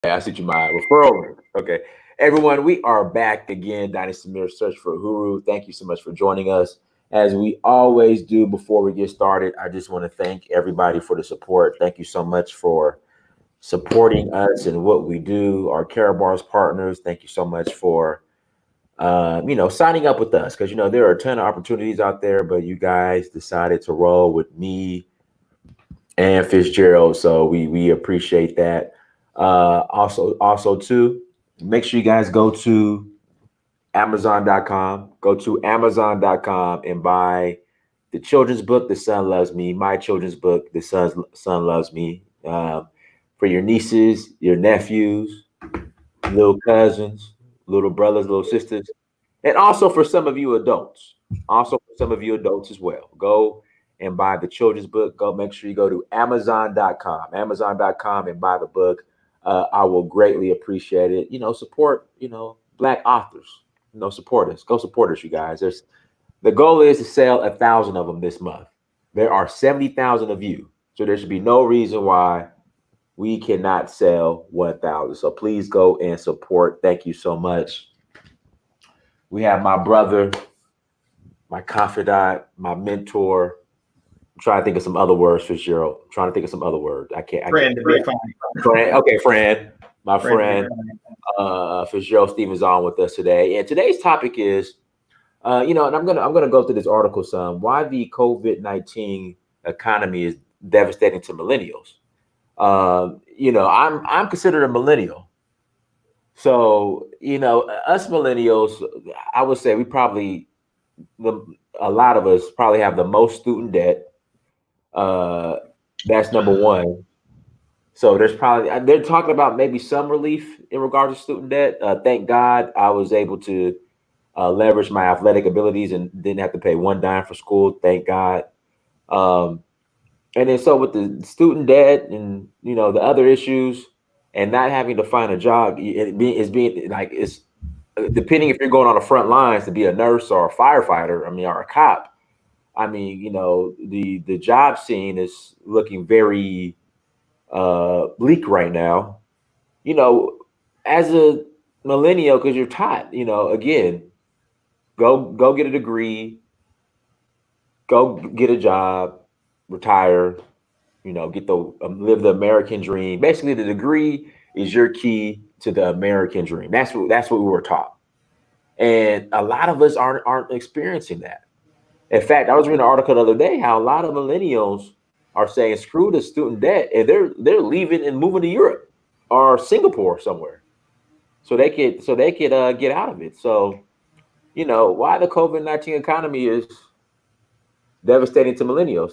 I see you my referral. Okay. Everyone, we are back again. Dynasty Mirror Search for Uhuru. Thank you so much for joining us. As we always do before we get started, I just want to thank everybody for the support. Thank you so much for supporting us and what we do. Our Care Bars partners, thank you so much for signing up with us because there are a ton of opportunities out there, but you guys decided to roll with me and Fitzgerald. So we appreciate that. Also too, make sure you guys go to Amazon.com. Go to Amazon.com and buy the children's book, The Sun Loves Me, my children's book, The Sun Loves Me. For your nieces, your nephews, little cousins, little brothers, little sisters, and also for some of you adults. Also for some of you adults as well. Go and buy the children's book. Go make sure you go to Amazon.com and buy the book. I will greatly appreciate it. Support, black authors. Support us. Go support us, you guys. The goal is to sell 1,000 of them this month. There are 70,000 of you. So there should be no reason why we cannot sell 1,000. So please go and support. Thank you so much. We have my brother, my confidant, my mentor. I'm trying to think of some other words, Fitzgerald. I'm trying to think of some other word. I can't. Friend, to be fine. Friend. Okay, friend. My friend, Fitzgerald Stephens on with us today. And today's topic is, and I'm gonna go through this article some. Why the COVID-19 economy is devastating to millennials. I'm considered a millennial. So, us millennials, I would say we probably, a lot of us probably have the most student debt. That's number one. So they're talking about maybe some relief in regards to student debt. Thank God I was able to leverage my athletic abilities and didn't have to pay one dime for school. Thank God. Um, and then so with the student debt and the other issues and not having to find a job, being like it's depending if you're going on the front lines to be a nurse or a firefighter, or a cop. The job scene is looking very bleak right now. You know, as a millennial, because you're taught, again, go get a degree, go get a job, retire, get the live the American dream. Basically, the degree is your key to the American dream. That's what we were taught, and a lot of us aren't experiencing that. In fact, I was reading an article the other day how a lot of millennials are saying screw the student debt, and they're leaving and moving to Europe or Singapore somewhere, so they could get out of it. So why the COVID-19 economy is devastating to millennials.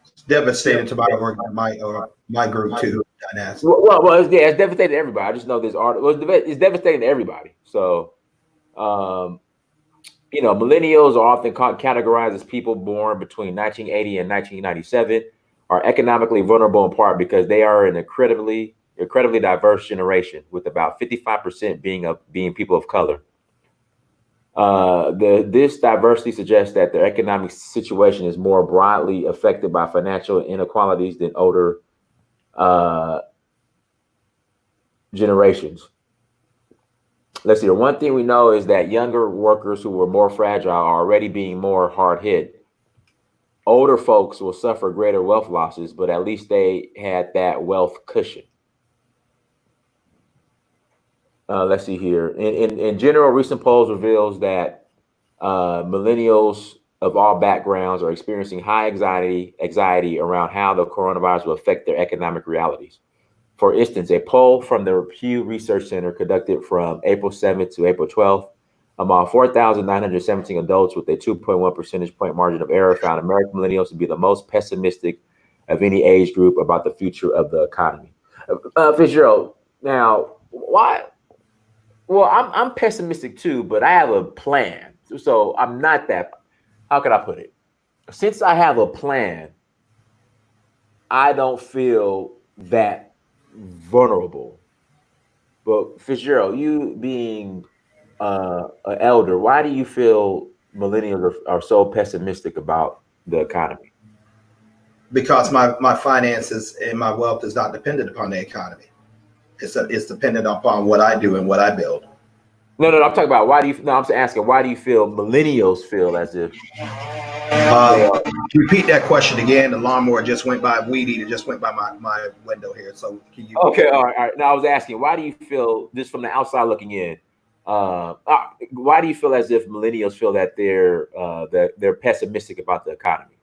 It's devastating to my group too. Dynasty. It's devastating to everybody. I just know this article. It's devastating to everybody. So, um, millennials are often categorized as people born between 1980 and 1997, are economically vulnerable in part because they are an incredibly diverse generation, with about 55% being people of color. This diversity suggests that their economic situation is more broadly affected by financial inequalities than older uh, generations. Let's see. One thing we know is that younger workers who were more fragile are already being more hard hit. Older folks will suffer greater wealth losses, but at least they had that wealth cushion. Let's see here. In general, recent polls reveals that millennials of all backgrounds are experiencing high anxiety around how the coronavirus will affect their economic realities. For instance, a poll from the Pew Research Center conducted from April 7th to April 12th among 4,917 adults with a 2.1 percentage point margin of error found American millennials to be the most pessimistic of any age group about the future of the economy. Fitzgerald, now, why? Well, I'm pessimistic too, but I have a plan. So I'm not that. How can I put it? Since I have a plan, I don't feel that vulnerable. But Fitzgerald, you being an elder, why do you feel millennials are so pessimistic about the economy? Because my finances and my wealth is not dependent upon the economy. It's dependent upon what I do and what I build. No. I'm talking about why do you? No, I'm just asking why do you feel millennials feel as if they are? Repeat that question again. The lawnmower just went by. Weed eater just went by my window here. So can you? Okay, all right. Now I was asking why do you feel this from the outside looking in? Why do you feel as if millennials feel that they're pessimistic about the economy?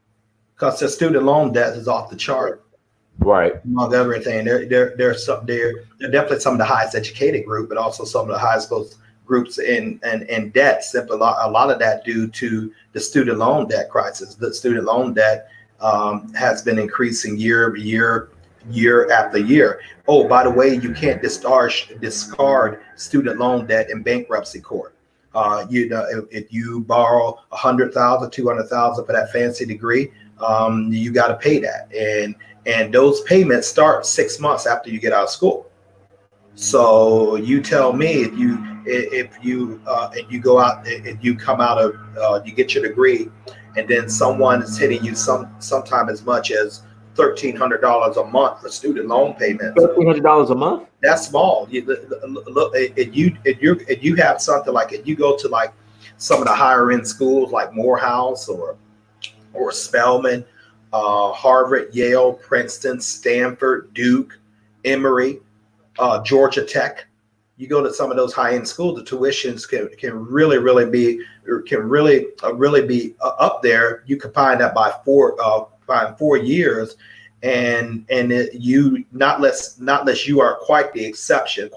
Because the student loan debt is off the chart. Right. Among everything, they're definitely some of the highest educated group, but also some of the highest groups in debt. Simply a lot of that due to the student loan debt crisis. The student loan debt has been increasing year after year. Oh, by the way, you can't discard student loan debt in bankruptcy court. If you borrow $100,000, $200,000 for that fancy degree, you got to pay that, and those payments start 6 months after you get out of school. So you tell me if you go out, if you come out of you get your degree, and then someone is hitting you sometime as much as $1,300 a month for student loan payments. $1,300 a month? That's small. Look, if you have something like, if you go to like some of the higher end schools like Morehouse or Spelman, Harvard, Yale, Princeton, Stanford, Duke, Emory, Georgia Tech. You go to some of those high end schools, the tuitions can really be up there. You combine that by 4 years, and you not less you are quite the exception.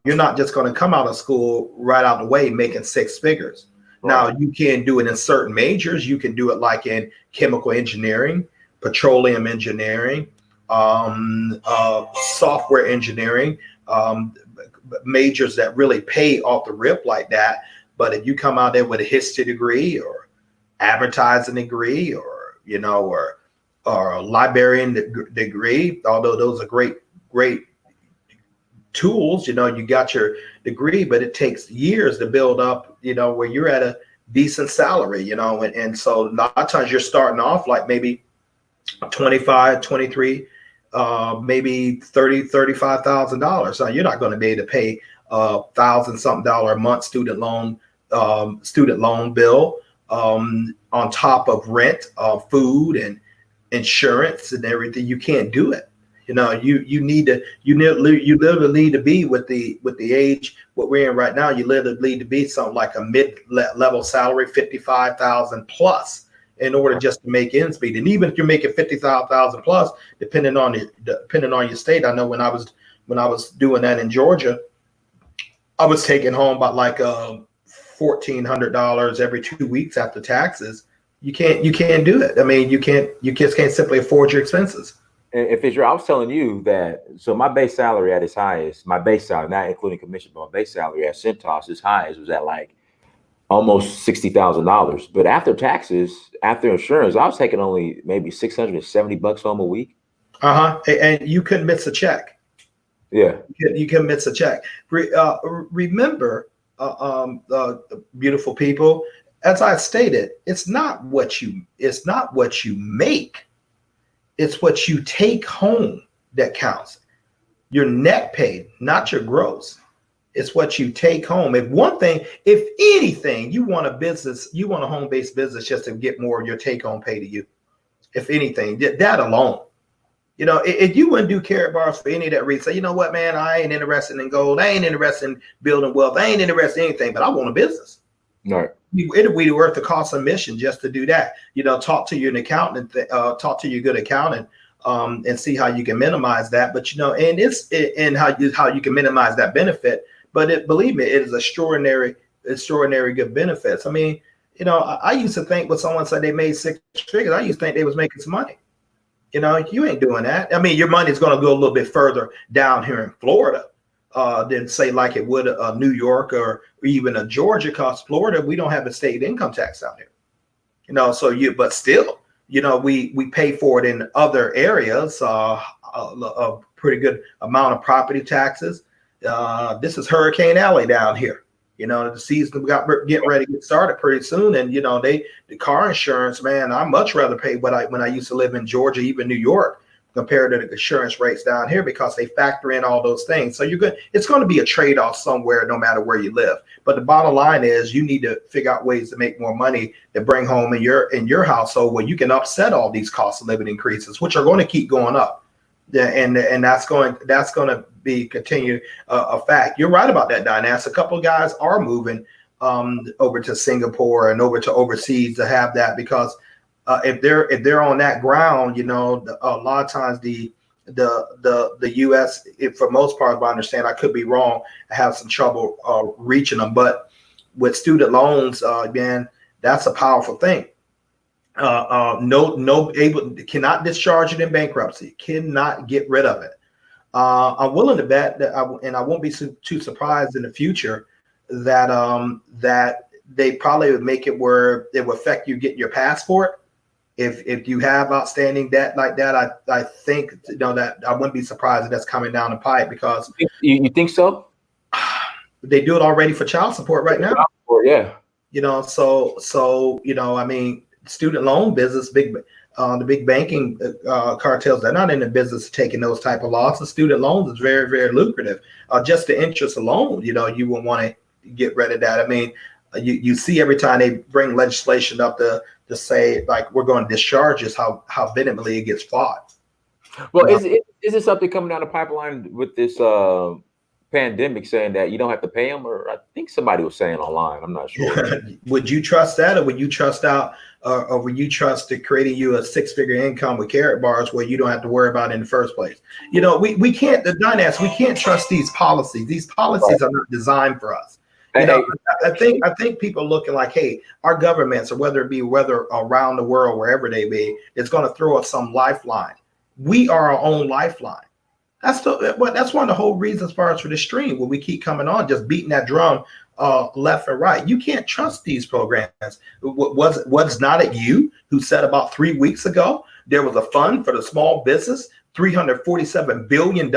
You're not just going to come out of school right out the way making six figures. Now, you can do it in certain majors. You can do it like in chemical engineering, petroleum engineering, software engineering, majors that really pay off the rip like that. But if you come out there with a history degree or advertising degree or a librarian degree, although those are great tools, you got your degree, but it takes years to build up, where you're at a decent salary, and so a lot of times you're starting off like maybe 25, 23, maybe $35,000. So you're not going to be able to pay $1,000-something a month student loan bill, on top of rent, food and insurance and everything. You can't do it. You literally need to be with the age what we're in right now. You literally need to be something like a mid-level salary, 55,000 plus, in order just to make ends meet. And even if you're making 55,000 plus, depending on your state. I know when I was doing that in Georgia, I was taking home about like $1,400 every 2 weeks after taxes. You can't do it. I mean, you just can't simply afford your expenses. If it's I was telling you that, so my base salary at its highest, my base salary, not including commission, but my base salary at Centos, its highest was at like almost $60,000. But after taxes, after insurance, I was taking only maybe $670 home a week. And you couldn't miss a check. Yeah. You can miss a check. Remember, beautiful people, as I stated, it's not what you make. It's what you take home that counts. Your net pay, not your gross. It's what you take home. If anything, you want a home-based business just to get more of your take-home pay to you. If anything, that alone. If you wouldn't do carrot bars for any of that reason, say, you know what, man, I ain't interested in gold. I ain't interested in building wealth. I ain't interested in anything, but I want a business. Right. It would be worth the cost of admission just to do that. Talk to your accountant, talk to your good accountant, and see how you can minimize that. But and how you can minimize that benefit. But believe me, it is extraordinary good benefits. I mean, I used to think when someone said they made six figures, I used to think they was making some money. You ain't doing that. I mean, your money's going to go a little bit further down here in Florida than say like it would New York or even a Georgia, because Florida, we don't have a state income tax out here. But still, we pay for it in other areas, a pretty good amount of property taxes. This is Hurricane Alley down here. The season getting ready to get started pretty soon, and the car insurance, man, I much rather pay when I used to live in Georgia, even New York, compared to the insurance rates down here, because they factor in all those things. So it's going to be a trade-off somewhere, no matter where you live. But the bottom line is, you need to figure out ways to make more money to bring home in your household, where you can offset all these cost of living increases, which are going to keep going up. And that's going to be continued a fact. You're right about that, Dinas. A couple of guys are moving over to Singapore and over to overseas to have that, because if they're on that ground, a lot of times the U.S., for most part, if I understand, I could be wrong, have some trouble reaching them. But with student loans, man, that's a powerful thing. Cannot discharge it in bankruptcy, cannot get rid of it. I'm willing to bet that, and I won't be too surprised in the future that they probably would make it where it would affect you getting your passport. If you have outstanding debt like that, I think that I wouldn't be surprised if that's coming down the pipe, because you think so? They do it already for child support right now. Yeah. So I mean, student loan business, the big banking cartels, they're not in the business of taking those type of losses. Student loans is very, very lucrative. Just the interest alone, you would want to get rid of that. I mean, you see every time they bring legislation up to say, like, we're going to discharge this, how vehemently it gets fought. Well, is it something coming down the pipeline with this pandemic, saying that you don't have to pay them? Or I think somebody was saying online, I'm not sure. Would you trust that, or would you trust or would you trust to creating you a 6-figure income with carrot bars where you don't have to worry about it in the first place? We can't, the Dynas, we can't trust these policies. These policies are not designed for us. I think people looking like, hey, our governments, or whether around the world, wherever they be, it's going to throw us some lifeline. We are our own lifeline. That's one of the whole reasons for us for the stream, when we keep coming on, just beating that drum left and right. You can't trust these programs. Was not it you who said about 3 weeks ago there was a fund for the small business, $347 billion?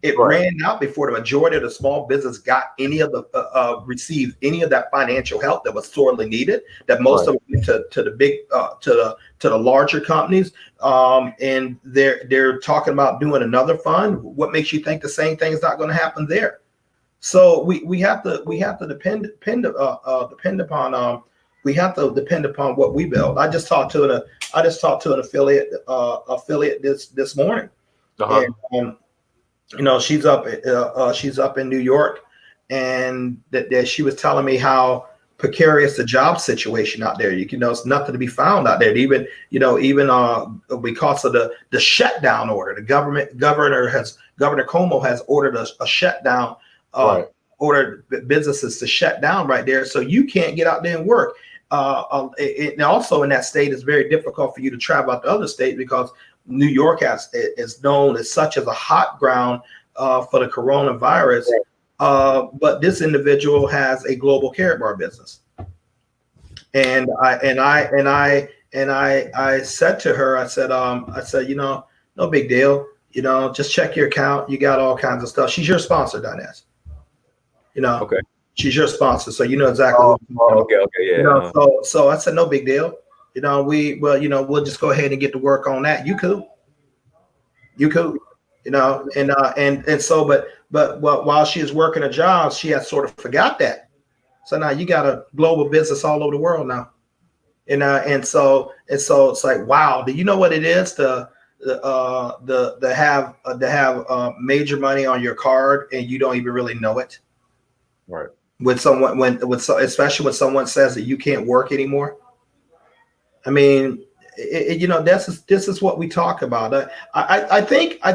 It ran out before the majority of the small business got any of the received any of that financial help that was sorely needed. That most of it went to the big to the larger companies, and they're talking about doing another fund. What makes you think the same thing is not going to happen there? So we have to depend upon what we build. I just talked to an affiliate this morning, and she's up in New York, and that she was telling me how precarious the job situation out there. It's nothing to be found out there. Even because of the shutdown order, Governor Cuomo has ordered a shutdown. Ordered businesses to shut down right there, so you can't get out there and work. And also in that state, it's very difficult for you to travel out to other states, because New York is known as such as a hot ground for the coronavirus. But this individual has a global carrot bar business, and I said to her, I said, no big deal. Just check your account. You got all kinds of stuff. She's your sponsor, Dynas. Okay. She's your sponsor, so you know exactly. Okay, yeah. So I said, no big deal. We'll just go ahead and get to work on that. You cool. But while she is working a job, she has sort of forgot that. So now you got a global business all over the world now, and so it's like, wow. Do you know what it is to have major money on your card and you don't even really know it? Right. Especially when someone says that you can't work anymore. I mean, this is what we talk about. I think I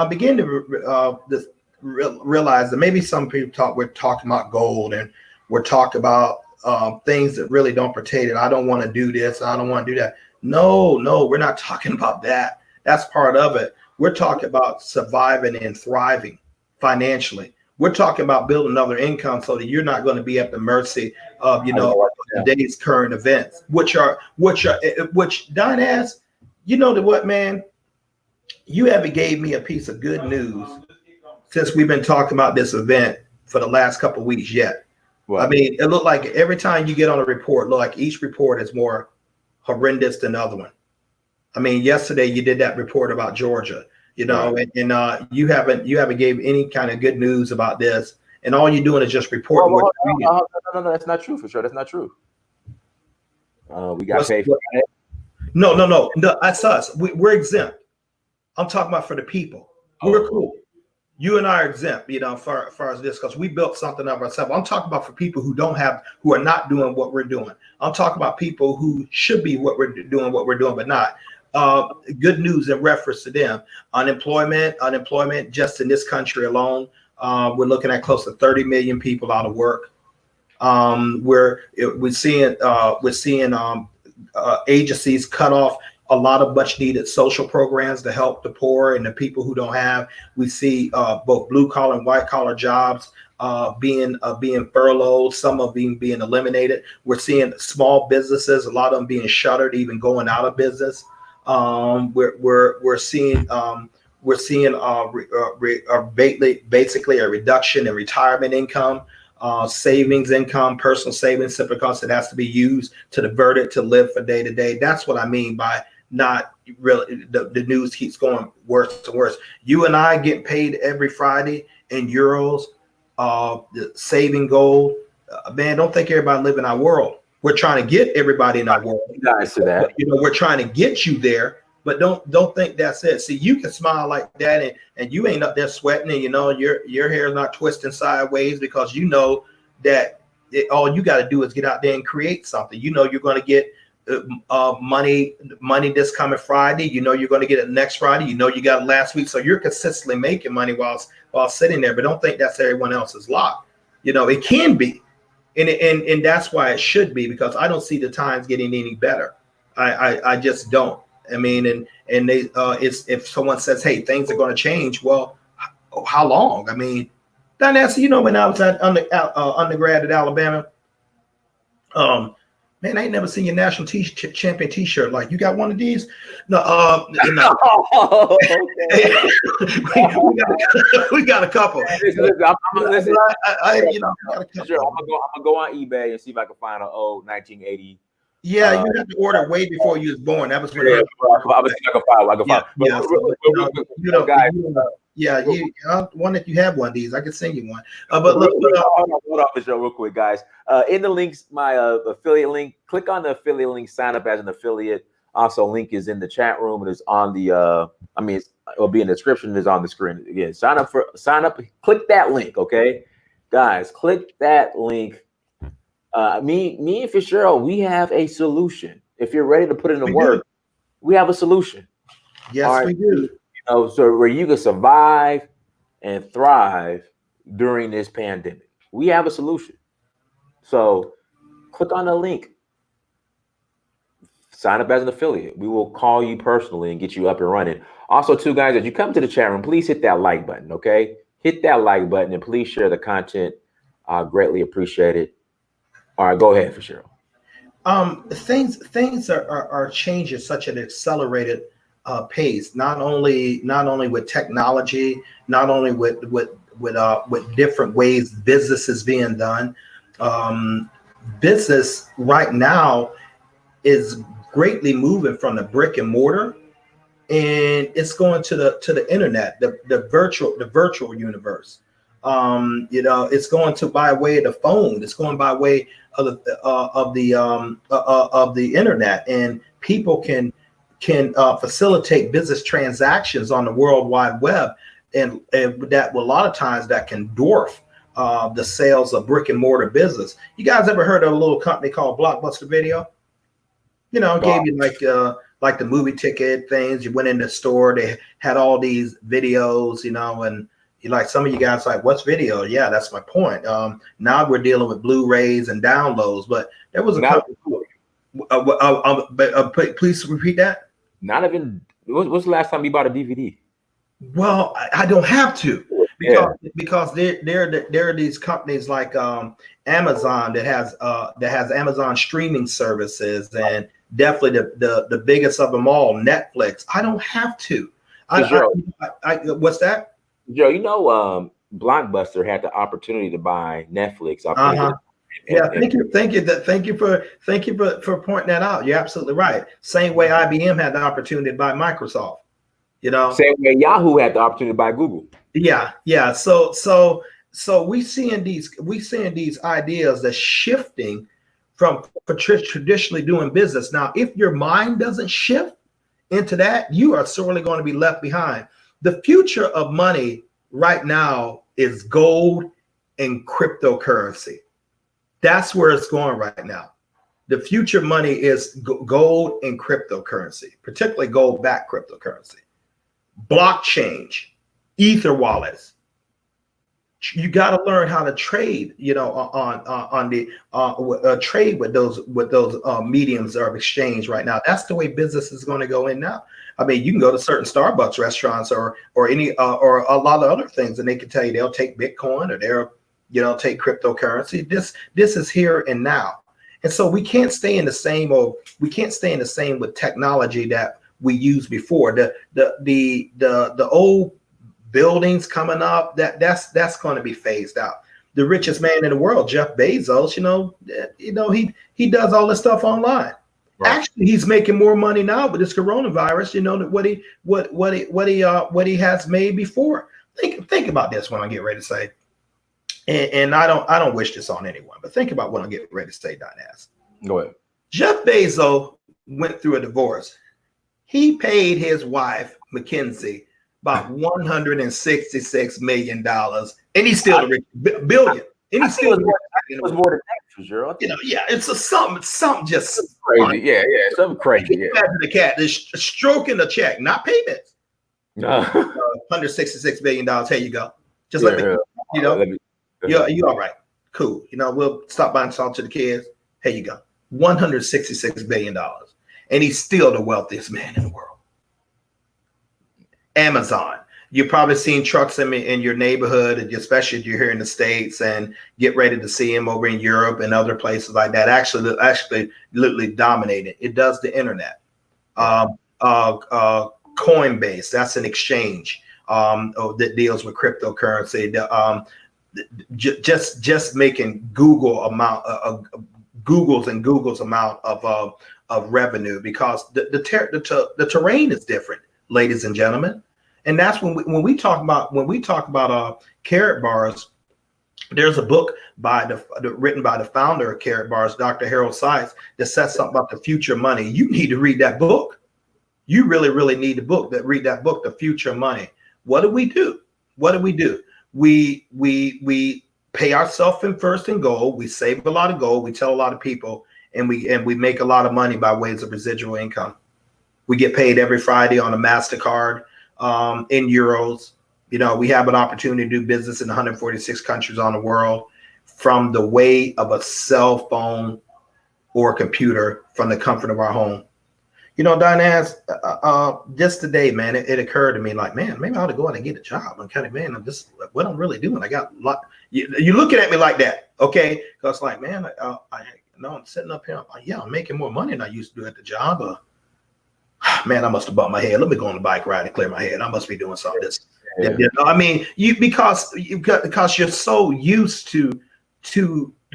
begin to realize that maybe some people we're talking about gold, and we're talking about things that really don't pertain. And I don't want to do this. I don't want to do that. No, we're not talking about that. That's part of it. We're talking about surviving and thriving financially. We're talking about building another income so that you're not going to be at the mercy of today's current events, which Dynas, what, man, you haven't gave me a piece of good news since we've been talking about this event for the last couple of weeks yet. I mean, it looked like every time you get on a report, look like each report is more horrendous than the other one. I mean, yesterday you did that report about Georgia, you know, Right. and you haven't gave any kind of good news about this, and all you're doing is just reporting what you're reading. No, that's not true for sure. That's not true. We got What's, paid what, for that. no, that's us. We're exempt. I'm talking about for the people. We're cool. You and I are exempt, you know, far as this, because we built something of ourselves. I'm talking about for people who are not doing what we're doing. I'm talking about people who should be what we're doing, but not. Good news in reference to them. Unemployment just in this country alone, we're looking at close to 30 million people out of work. We're seeing agencies cut off a lot of much needed social programs to help the poor and the people who don't have. We see both blue collar and white collar jobs being furloughed, some of them being eliminated. We're seeing small businesses, a lot of them being shuttered, even going out of business. We're seeing basically a reduction in retirement income. Savings income, personal savings, simply because it has to be used to divert it to live for day to day. That's what I mean by not really. The news keeps going worse and worse. You and I get paid every Friday in euros, saving gold. Man, don't think everybody live in our world. We're trying to get everybody in our world. Nice to that. You know, we're trying to get you there. But don't think that's it. See, you can smile like that, and you ain't up there sweating, and you know your hair is not twisting sideways, because you know that all you got to do is get out there and create something. You know you're going to get money this coming Friday. You know you're going to get it next Friday. You know you got it last week, so you're consistently making money while sitting there. But don't think that's everyone else's lot. You know it can be, and that's why it should be, because I don't see the times getting any better. I just don't. I mean, and they it's, if someone says, hey, things are going to change, well, how long? I mean, Nancy, you know, when I was at undergrad at Alabama, man, I ain't never seen your national champion T-shirt. Like, you got one of these? No, no. we got a couple. Listen, I'm gonna go on eBay and see if I can find an old 1980. Yeah, you have to order way before you was born. That was when I one that you have one of these. I can send you one. But look, hold on the show real quick, guys. In the links, my affiliate link. Click on the affiliate link. Sign up as an affiliate. Also, link is in the chat room. It is on the. It'll be in the description. It's on the screen again. Sign up. Click that link, okay, guys. Click that link. Me and Fitzgerald, we have a solution. If you're ready to put in the work, we have a solution. Yes, we do. You know, so where you can survive and thrive during this pandemic. We have a solution. So click on the link. Sign up as an affiliate. We will call you personally and get you up and running. Also, too, guys, as you come to the chat room, please hit that like button, okay? Hit that like button and please share the content. I greatly appreciate it. All right, go ahead, for sure. Things are changing at such an accelerated pace. Not only with technology, not only with different ways business is being done. Business right now is greatly moving from the brick and mortar, and it's going to the internet, the virtual universe. You know, it's going to by way of the phone. It's going by way of the internet, and people can facilitate business transactions on the World Wide Web, and that a lot of times that can dwarf the sales of brick and mortar business. You guys ever heard of a little company called Blockbuster Video? You know, it gave you like the movie ticket things. You went in the store, they had all these videos, you know, and like some of you guys like, what's video? Yeah, that's my point. Now we're dealing with Blu-rays and downloads, but there was a company. Please repeat that. Not even. What's the last time you bought a DVD? Well, I don't have to, because there are these companies like Amazon that has Amazon streaming services, and definitely the biggest of them all, Netflix. I don't have to. What's that? Joe, you know, Blockbuster had the opportunity to buy Netflix. Yeah, thank you for pointing that out. You're absolutely right. Same way IBM had the opportunity to buy Microsoft. You know, same way Yahoo had the opportunity to buy Google. yeah. So we seeing these ideas that shifting from traditionally doing business. Now, if your mind doesn't shift into that, you are sorely going to be left behind. The future of money right now is gold and cryptocurrency. That's where it's going right now. The future money is gold and cryptocurrency, particularly gold-backed cryptocurrency, blockchain, ether wallets. You got to learn how to trade, on the trade with those mediums of exchange right now. That's the way business is going to go in now. I mean, you can go to certain Starbucks restaurants or any or a lot of other things, and they can tell you they'll take Bitcoin or they'll take cryptocurrency. This is here and now, and so we can't stay in the same with technology that we used before. The old buildings coming up, that's going to be phased out. The richest man in the world, Jeff Bezos, he does all this stuff online. Right. Actually, he's making more money now with this coronavirus, than what he has made before. Think about this when I get ready to say, and I don't wish this on anyone, but think about what I'm getting ready to say, Dinaz. Go ahead. Jeff Bezos went through a divorce. He paid his wife, Mackenzie, about $166 million, and he's still the billion. And he's still was more than that, Fitzgerald. It's something just crazy. Yeah, something crazy. Yeah. The cat is stroking the check, not payments. No, $166 million. Here you go. Just let me, you all right? Cool. We'll stop by and talk to the kids. Here you go. $166 billion, and he's still the wealthiest man in the world. Amazon. You've probably seen trucks in your neighborhood, especially if you're here in the States, and get ready to see them over in Europe and other places like that. Actually literally dominated. It does the internet. Coinbase, that's an exchange that deals with cryptocurrency. Just making Google's amount of revenue, because the terrain is different, ladies and gentlemen. And that's when we talk about carrot bars. There's a book written by the founder of Carrot Bars, Dr. Harold Sykes, that says something about the future money. You need to read that book. You really, really need to read that book, The Future Money. What do we do? We pay ourselves in first in gold. We save a lot of gold. We tell a lot of people, and we make a lot of money by ways of residual income. We get paid every Friday on a MasterCard in euros. We have an opportunity to do business in 146 countries on the world from the way of a cell phone or computer, from the comfort of our home. Dinaz, just today, man, it occurred to me, like, man, maybe I ought to go out and get a job. I'm kind of, man, I'm just, what I'm really doing. I got a lot. You're looking at me like that, okay? Because, like, man, I'm sitting up here. I'm making more money than I used to do at the job. Man, I must have bumped my head. Let me go on the bike ride and clear my head. I must be doing something. I mean, because you're so used to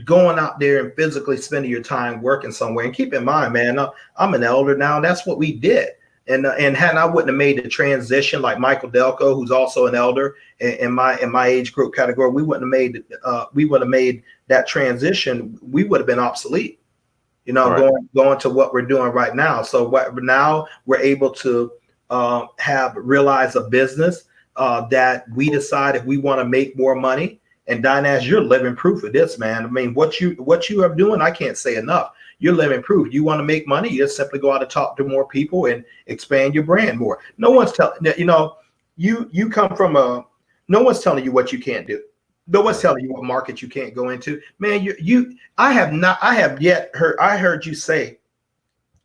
going out there and physically spending your time working somewhere. And keep in mind, man, I'm an elder now. That's what we did. And had I wouldn't have made the transition, like Michael Delco, who's also an elder in my age group category, we wouldn't have made that transition. We would have been obsolete. Right. Going to what we're doing right now. So now we're able to realize a business that we decide if we want to make more money. And Dinaz, you're living proof of this, man. I mean, what you are doing, I can't say enough. You're living proof. You want to make money, you just simply go out and talk to more people and expand your brand more. No one's telling you come from no one's telling you what you can't do. No one's telling you what market you can't go into. Man, I heard you say,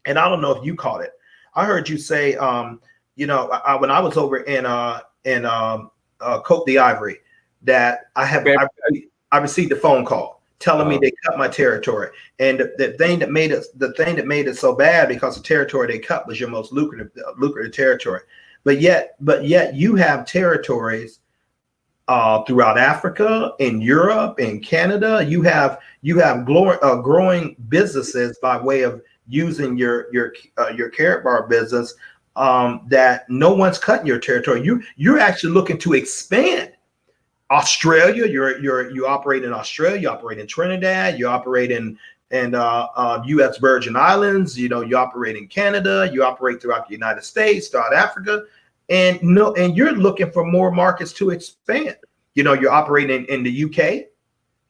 and I don't know if you caught it. I heard you say, when I was over in Côte d'Ivory, that I received a phone call telling me they cut my territory. And the thing that made it so bad, because the territory they cut was your most lucrative territory. But yet you have territories throughout Africa, in Europe, in Canada. You have growing businesses by way of using your carrot bar business, that no one's cutting your territory. You're actually looking to expand. Australia, you operate in Australia, you operate in Trinidad, you operate in U.S. Virgin Islands, you operate in Canada, you operate throughout the United States, throughout Africa, and you're looking for more markets to expand. You're operating in the UK.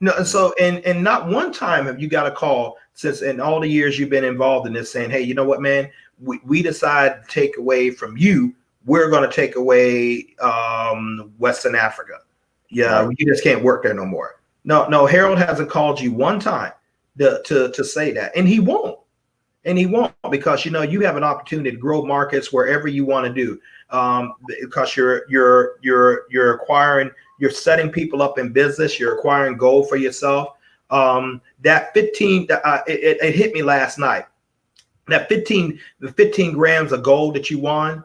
No, so and not one time have you got a call since in all the years you've been involved in this saying, hey, you know what, man, we decide to take away from you. We're going to take away Western Africa. Yeah, right. You just can't work there no more. No, Harold hasn't called you one time to say that, and he won't, because you have an opportunity to grow markets wherever you want to do, because you're acquiring, you're setting people up in business, you're acquiring gold for yourself. That 15, it hit me last night. That 15 grams of gold that you won,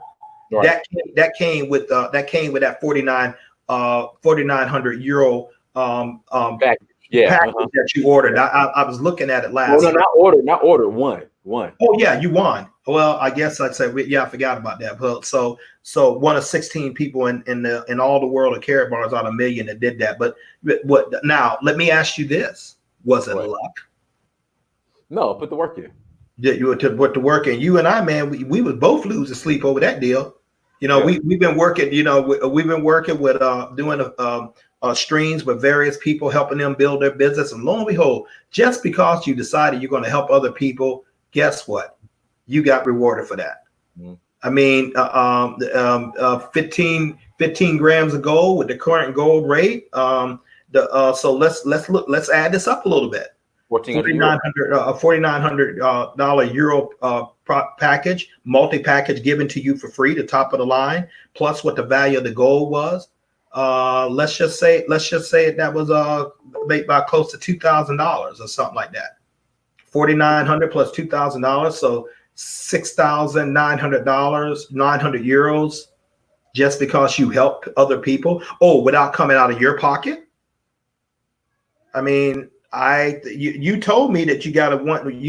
right, that came with that 4,900 euro package that you ordered. I was looking at it last. No, not ordered. One. Oh yeah, you won. Well, I guess I'd say I forgot about that. But so one of 16 people in all the world of carrot bars out of 1 million that did that. But what now? Let me ask you this: was it luck? No, put the work in. You were to put the work in. You and I, man, we would both lose sleep over that deal. We've been working. We've been working with doing streams with various people, helping them build their business. And lo and behold, just because you decided you're going to help other people, guess what? You got rewarded for that. Mm-hmm. I mean, 15 grams of gold with the current gold rate. So let's add this up a little bit. $4,900 euro package, multi-package given to you for free, the top of the line, plus what the value of the gold was. Let's just say that was made by close to $2,000 or something like that. $4,900 plus $2,000, so $6,900, 900 euros, just because you helped other people. Oh, without coming out of your pocket. I mean, you told me that you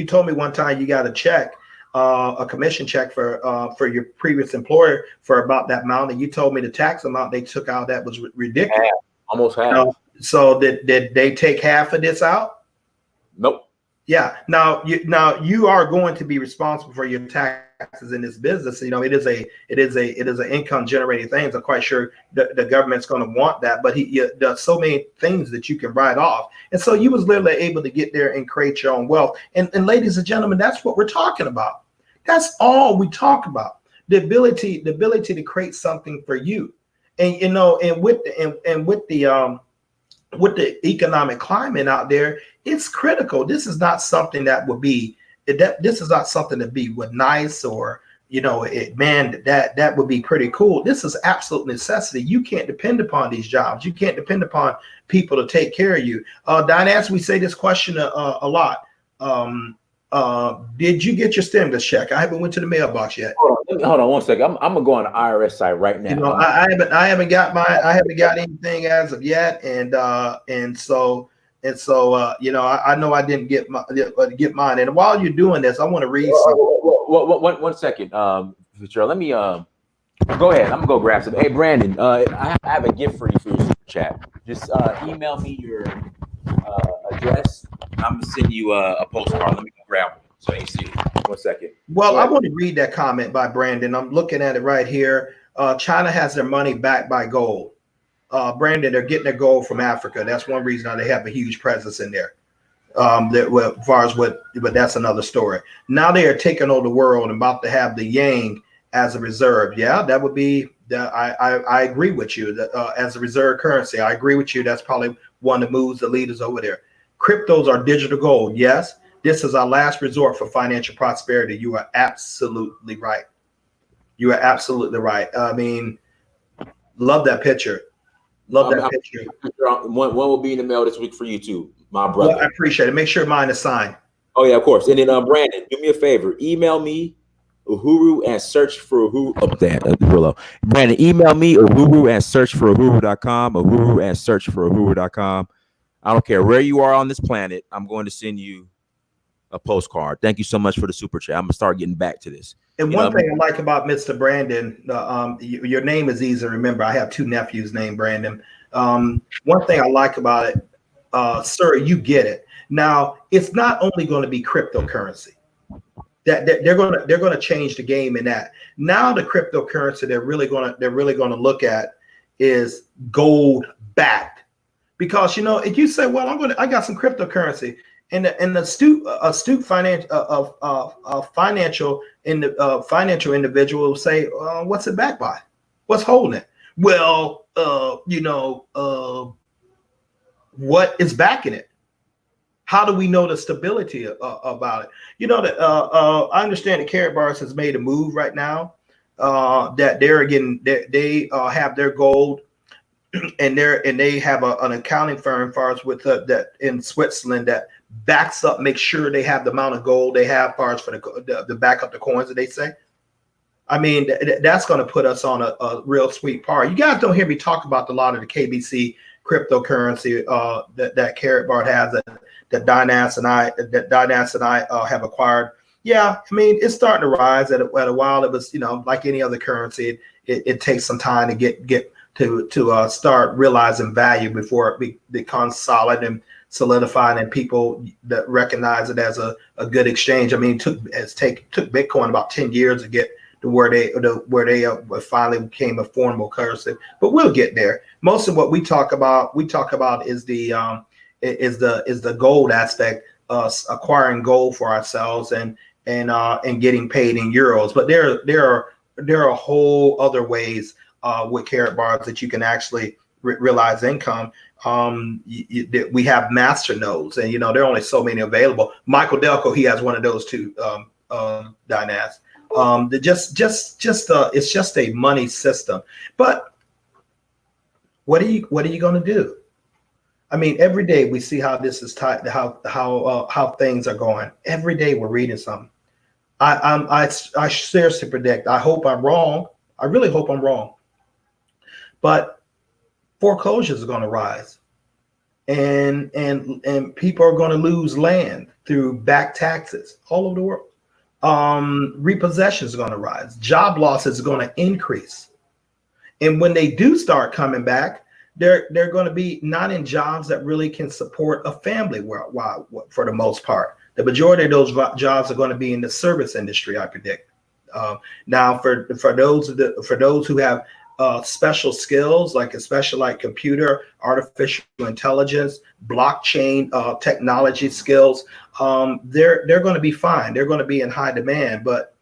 told me one time you got a check, a commission check for your previous employer for about that amount, and you told me the tax amount they took out that was ridiculous. Almost half. So did they take half of this out? Nope. Yeah. Now you are going to be responsible for your taxes in this business. It is an income generating thing. I'm quite sure the government's going to want that, but there's so many things that you can write off. And so you was literally able to get there and create your own wealth. And ladies and gentlemen, that's what we're talking about. That's all we talk about. The ability to create something for you. And with the economic climate out there, it's critical. This is not something that would be nice or that would be pretty cool. This is absolute necessity. You can't depend upon these jobs. You can't depend upon people to take care of you. Diane, we say this question a lot. Did you get your stimulus check? I haven't went to the mailbox yet. Hold on 1 second. I'm gonna go on the IRS site right now. I haven't got anything as of yet, and so I know I didn't get mine. And while you're doing this, I want to read something. 1 second, Fitzgerald. Let me go ahead. I'm gonna go grab some. Hey, Brandon, I have a gift for you for your super chat. Just email me your address. I'm gonna send you a postcard. Let me go grab one so you see it. 1 second. Well, I want to read that comment by Brandon. I'm looking at it right here. China has their money backed by gold. Brandon, they're getting their gold from Africa. That's one reason they have a huge presence in there. As far as but that's another story. Now they are taking over the world and about to have the yang as a reserve. Yeah, that would be. I agree with you. As a reserve currency, I agree with you. That's probably one that moves the leaders over there. Cryptos are digital gold. Yes, this is our last resort for financial prosperity. You are absolutely right. You are absolutely right. I mean, love that picture. Love that picture. One will be in the mail this week for you too, my brother. Well, I appreciate it. Make sure mine is signed. Oh yeah, of course. And then Brandon, do me a favor. Email me Uhuru and search for Uhuru. Oh, damn, below. Brandon, email me Uhuru and search for Uhuru.com. Uhuru and search for Uhuru.com. I don't care where you are on this planet. I'm going to send you a postcard. Thank you so much for the super chat. I'm gonna start getting back to this. And one thing I like about Mr. Brandon, your name is easy to remember. I have two nephews named Brandon. One thing I like about it, sir, you get it. Now, it's not only going to be cryptocurrency. That they're going to change the game in that. Now, the cryptocurrency they're really going to look at is gold backed, because if you say, well, I got some cryptocurrency. And the astute financial individual will say, what's it backed by? What's holding it? Well, what is backing it? How do we know the stability about it? I understand that Carrot Bars has made a move right now that they have their gold, and they have an accounting firm far as with that in Switzerland that backs up, make sure they have the amount of gold they have far as for the back up the coins that they say. I mean, that's going to put us on a real sweet par. You guys don't hear me talk about a lot of the KBC cryptocurrency that Carrot Bar has, that Dynas and I have acquired. Yeah, I mean, it's starting to rise. At a while, it was like any other currency. It takes some time to get to start realizing value before it becomes solid and solidified, and people that recognize it as a good exchange. I mean, it took Bitcoin about 10 years to get to where they finally became a formable currency. But we'll get there. Most of what we talk about is the gold aspect, acquiring gold for ourselves and getting paid in euros. But there are whole other ways with Carrot Bars that you can actually realize income. We have master nodes, and there are only so many available. Michael Delco, he has one of those too. Dynas. It's just a money system. But what are you going to do? I mean, every day we see how this is tied, how things are going. Every day we're reading something. I seriously predict. I hope I'm wrong. I really hope I'm wrong. But foreclosures are going to rise, and people are going to lose land through back taxes all over the world. Repossessions is going to rise. Job losses are going to increase, and when they do start coming back, they're going to be not in jobs that really can support a family worldwide for the most part. The majority of those jobs are going to be in the service industry, I predict. Now, for those who have special skills, especially like computer, artificial intelligence, blockchain technology skills, they're going to be fine. They're going to be in high demand. But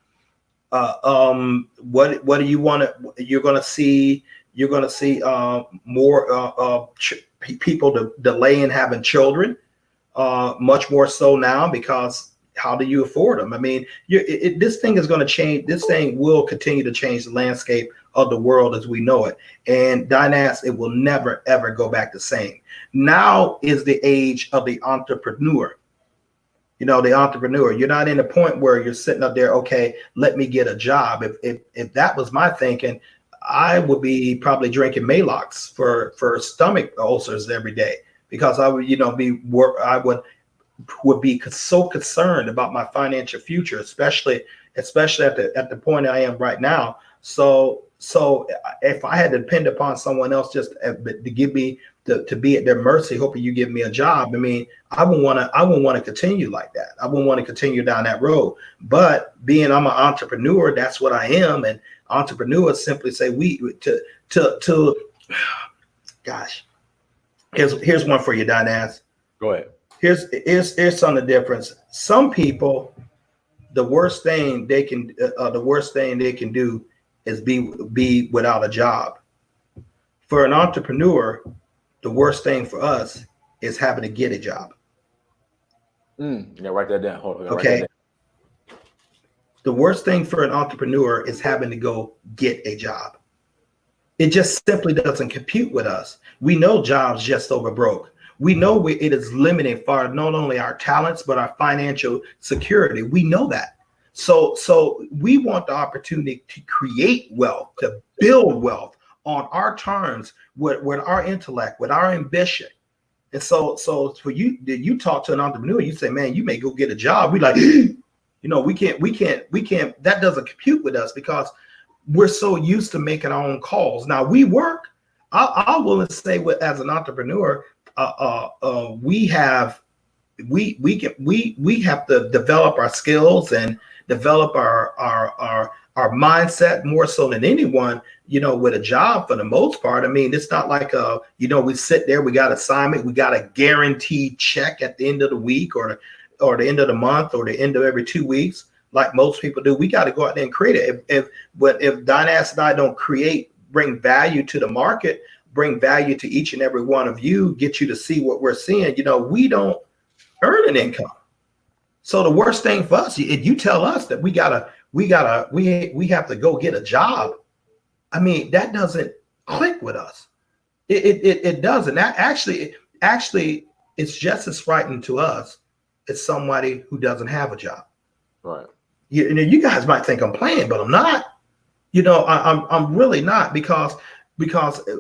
what do you want to? You're going to see more people delaying having children, much more so now, because how do you afford them? I mean, this thing is going to change. This thing will continue to change the landscape of the world as we know it. And Dynas, it will never, ever go back the same. Now is the age of the entrepreneur. The entrepreneur. You're not in a point where you're sitting up there, okay, let me get a job. If that was my thinking, I would be probably drinking Maalox for stomach ulcers every day, because I would would be so concerned about my financial future, especially at the point I am right now. So if I had to depend upon someone else just to give me to be at their mercy, hoping you give me a job, I mean, I wouldn't want to continue like that. I wouldn't want to continue down that road. But being I'm an entrepreneur, that's what I am. And entrepreneurs simply say gosh, here's one for you, Dynas. Go ahead. Here's some of the difference. Some people, the worst thing they can do is be without a job. For an entrepreneur, the worst thing for us is having to get a job. Yeah, write that down. Hold on. Okay. The worst thing for an entrepreneur is having to go get a job. It just simply doesn't compute with us. We know jobs just over broke. We know it is limiting for not only our talents, but our financial security. We know that. So we want the opportunity to create wealth, to build wealth on our terms, with our intellect, with our ambition. And so for you talk to an entrepreneur, you say, man, you may go get a job. We like, we can't, that doesn't compute with us because we're so used to making our own calls. Now we work, I will say as an entrepreneur, we have to develop our skills and develop our mindset more so than anyone, with a job for the most part. I mean, it's not like we sit there, we got assignment, we got a guaranteed check at the end of the week or the end of the month or the end of every 2 weeks, like most people do. We got to go out there and create it. If Dynast and I don't bring value to the market, bring value to each and every one of you, get you to see what we're seeing, we don't earn an income. So the worst thing for us, if you tell us that we have to go get a job, I mean, that doesn't click with us. It doesn't. That actually, it's just as frightening to us as somebody who doesn't have a job. Right. You guys might think I'm playing, but I'm not. I'm really not, because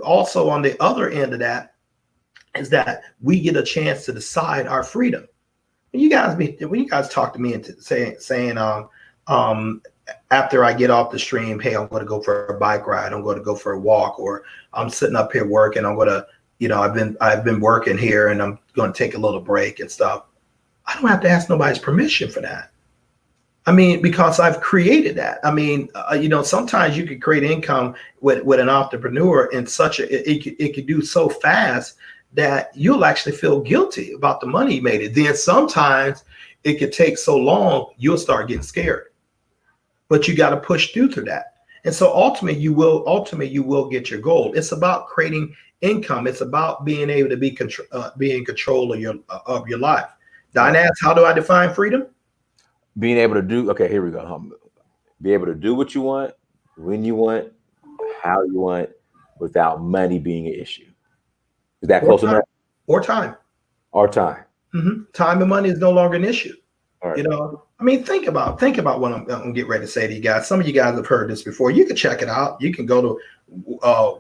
also on the other end of that is that we get a chance to decide our freedom. When you guys talk to me and saying after I get off the stream, hey, I'm going to go for a bike ride, I'm going to go for a walk, or I'm sitting up here working, I'm going to, I've been working here and I'm going to take a little break and stuff. I don't have to ask nobody's permission for that. I mean, because I've created that. I mean, sometimes you could create income with an entrepreneur in it could do so fast that you'll actually feel guilty about the money you made. Then sometimes it could take so long, you'll start getting scared. But you got to push through that. And so ultimately you will get your goal. It's about creating income. It's about being able to be in control of your life. Dynast, how do I define freedom? Being able to do, okay, here we go. Be able to do what you want, when you want, how you want, without money being an issue. Is that close enough? Or time. Mm-hmm. Time and money is no longer an issue. All right. I mean, think about what I'm going to get ready to say to you guys. Some of you guys have heard this before. You can check it out. You can go to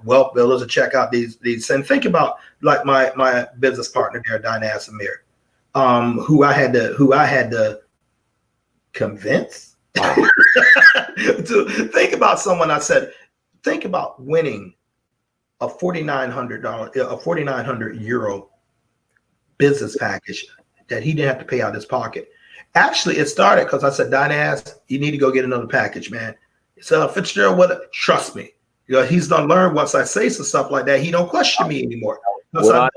Wealth Builders and check out these. And think about like my business partner there, Dynast Amir, who I had to convince to think about someone. I said, think about winning a €4,900 business package that he didn't have to pay out of his pocket. Actually, it started because I said, Dynast, you need to go get another package, man. So Fitzgerald, trust me, he's gonna learn once I say some stuff like that. He don't question me anymore. Because I've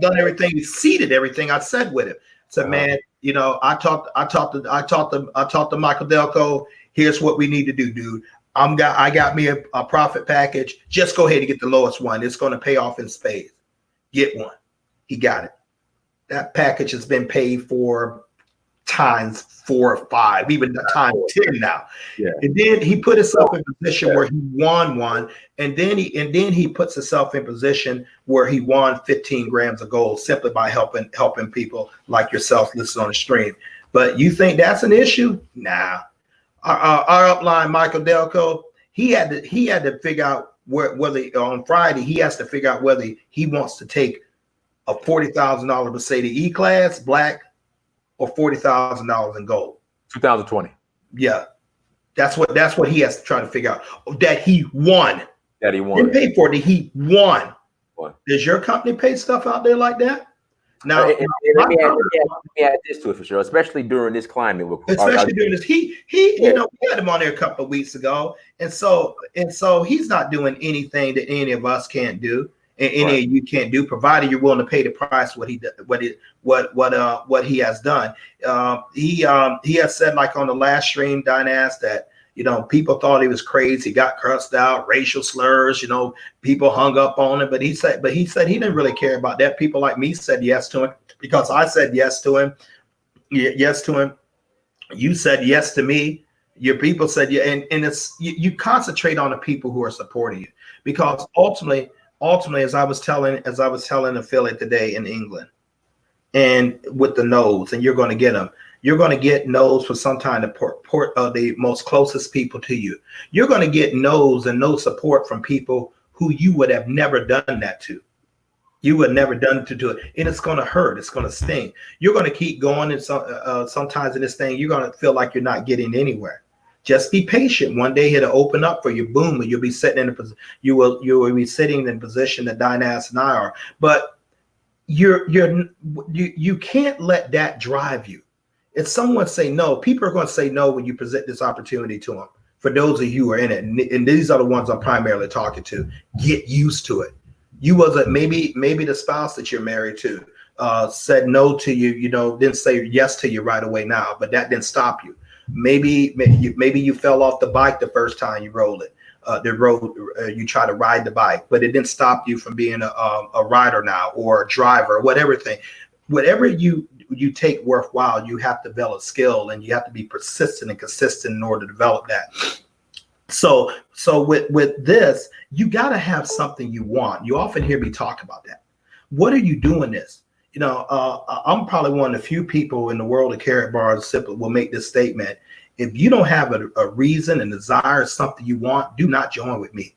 done everything, exceeded everything I said with him. So man, I talked to Michael Delco. Here's what we need to do, dude. I got me a profit package. Just go ahead and get the lowest one. It's going to pay off in spades. Get one. He got it. That package has been paid for times 4 or 5, even times 10 now. Yeah. And then he put himself in a position where he won one, and then he puts himself in position where he won 15 grams of gold simply by helping people like yourself listen on the stream. But you think that's an issue? Nah. Our upline, Michael Delco, he had to figure out whether on Friday he has to figure out whether he wants to take a $40,000 Mercedes E-Class black or $40,000 in gold. 2020. Yeah, that's what he has to try to figure out. That he won. Didn't pay for it. He won. Does your company pay stuff out there like that? Now, let me add this to it for sure, especially during this climate. Especially during this, we had him on there a couple of weeks ago, and so he's not doing anything that any of us can't do, and any of you can't do, provided you're willing to pay the price what he has done. He has said, like on the last stream, Dynast, that people thought he was crazy. He got cursed out, racial slurs, people hung up on him. But he said he didn't really care about that. People like me said yes to him because I said yes to him. Yes to him. You said yes to me. Your people said yeah. And it's you concentrate on the people who are supporting you, because ultimately, as I was telling an affiliate today in England, and with the no's, and you're going to get them. You're going to get no's for sometimes the most closest people to you. You're going to get no's and no support from people who you would have never done that to. You would never done to do it, and it's going to hurt. It's going to sting. You're going to keep going, and sometimes in this thing, you're going to feel like you're not getting anywhere. Just be patient. One day it'll open up for you. Boom, and you'll be sitting in a position. You will be sitting in a position that Dynas and I are. But you can't let that drive you. If someone say no, people are going to say no when you present this opportunity to them. For those of you who are in it, and these are the ones I'm primarily talking to, get used to it. You wasn't maybe the spouse that you're married to said no to you, didn't say yes to you right away now, but that didn't stop you. Maybe you fell off the bike the first time you rolled it. You try to ride the bike, but it didn't stop you from being a rider now or a driver or whatever thing. Whatever you take worthwhile, you have to develop skill, and you have to be persistent and consistent in order to develop that. So with this, you got to have something you want. You often hear me talk about that. What are you doing this? I'm probably one of the few people in the world of carrot bars simply will make this statement. If you don't have a reason and desire, something you want, do not join with me.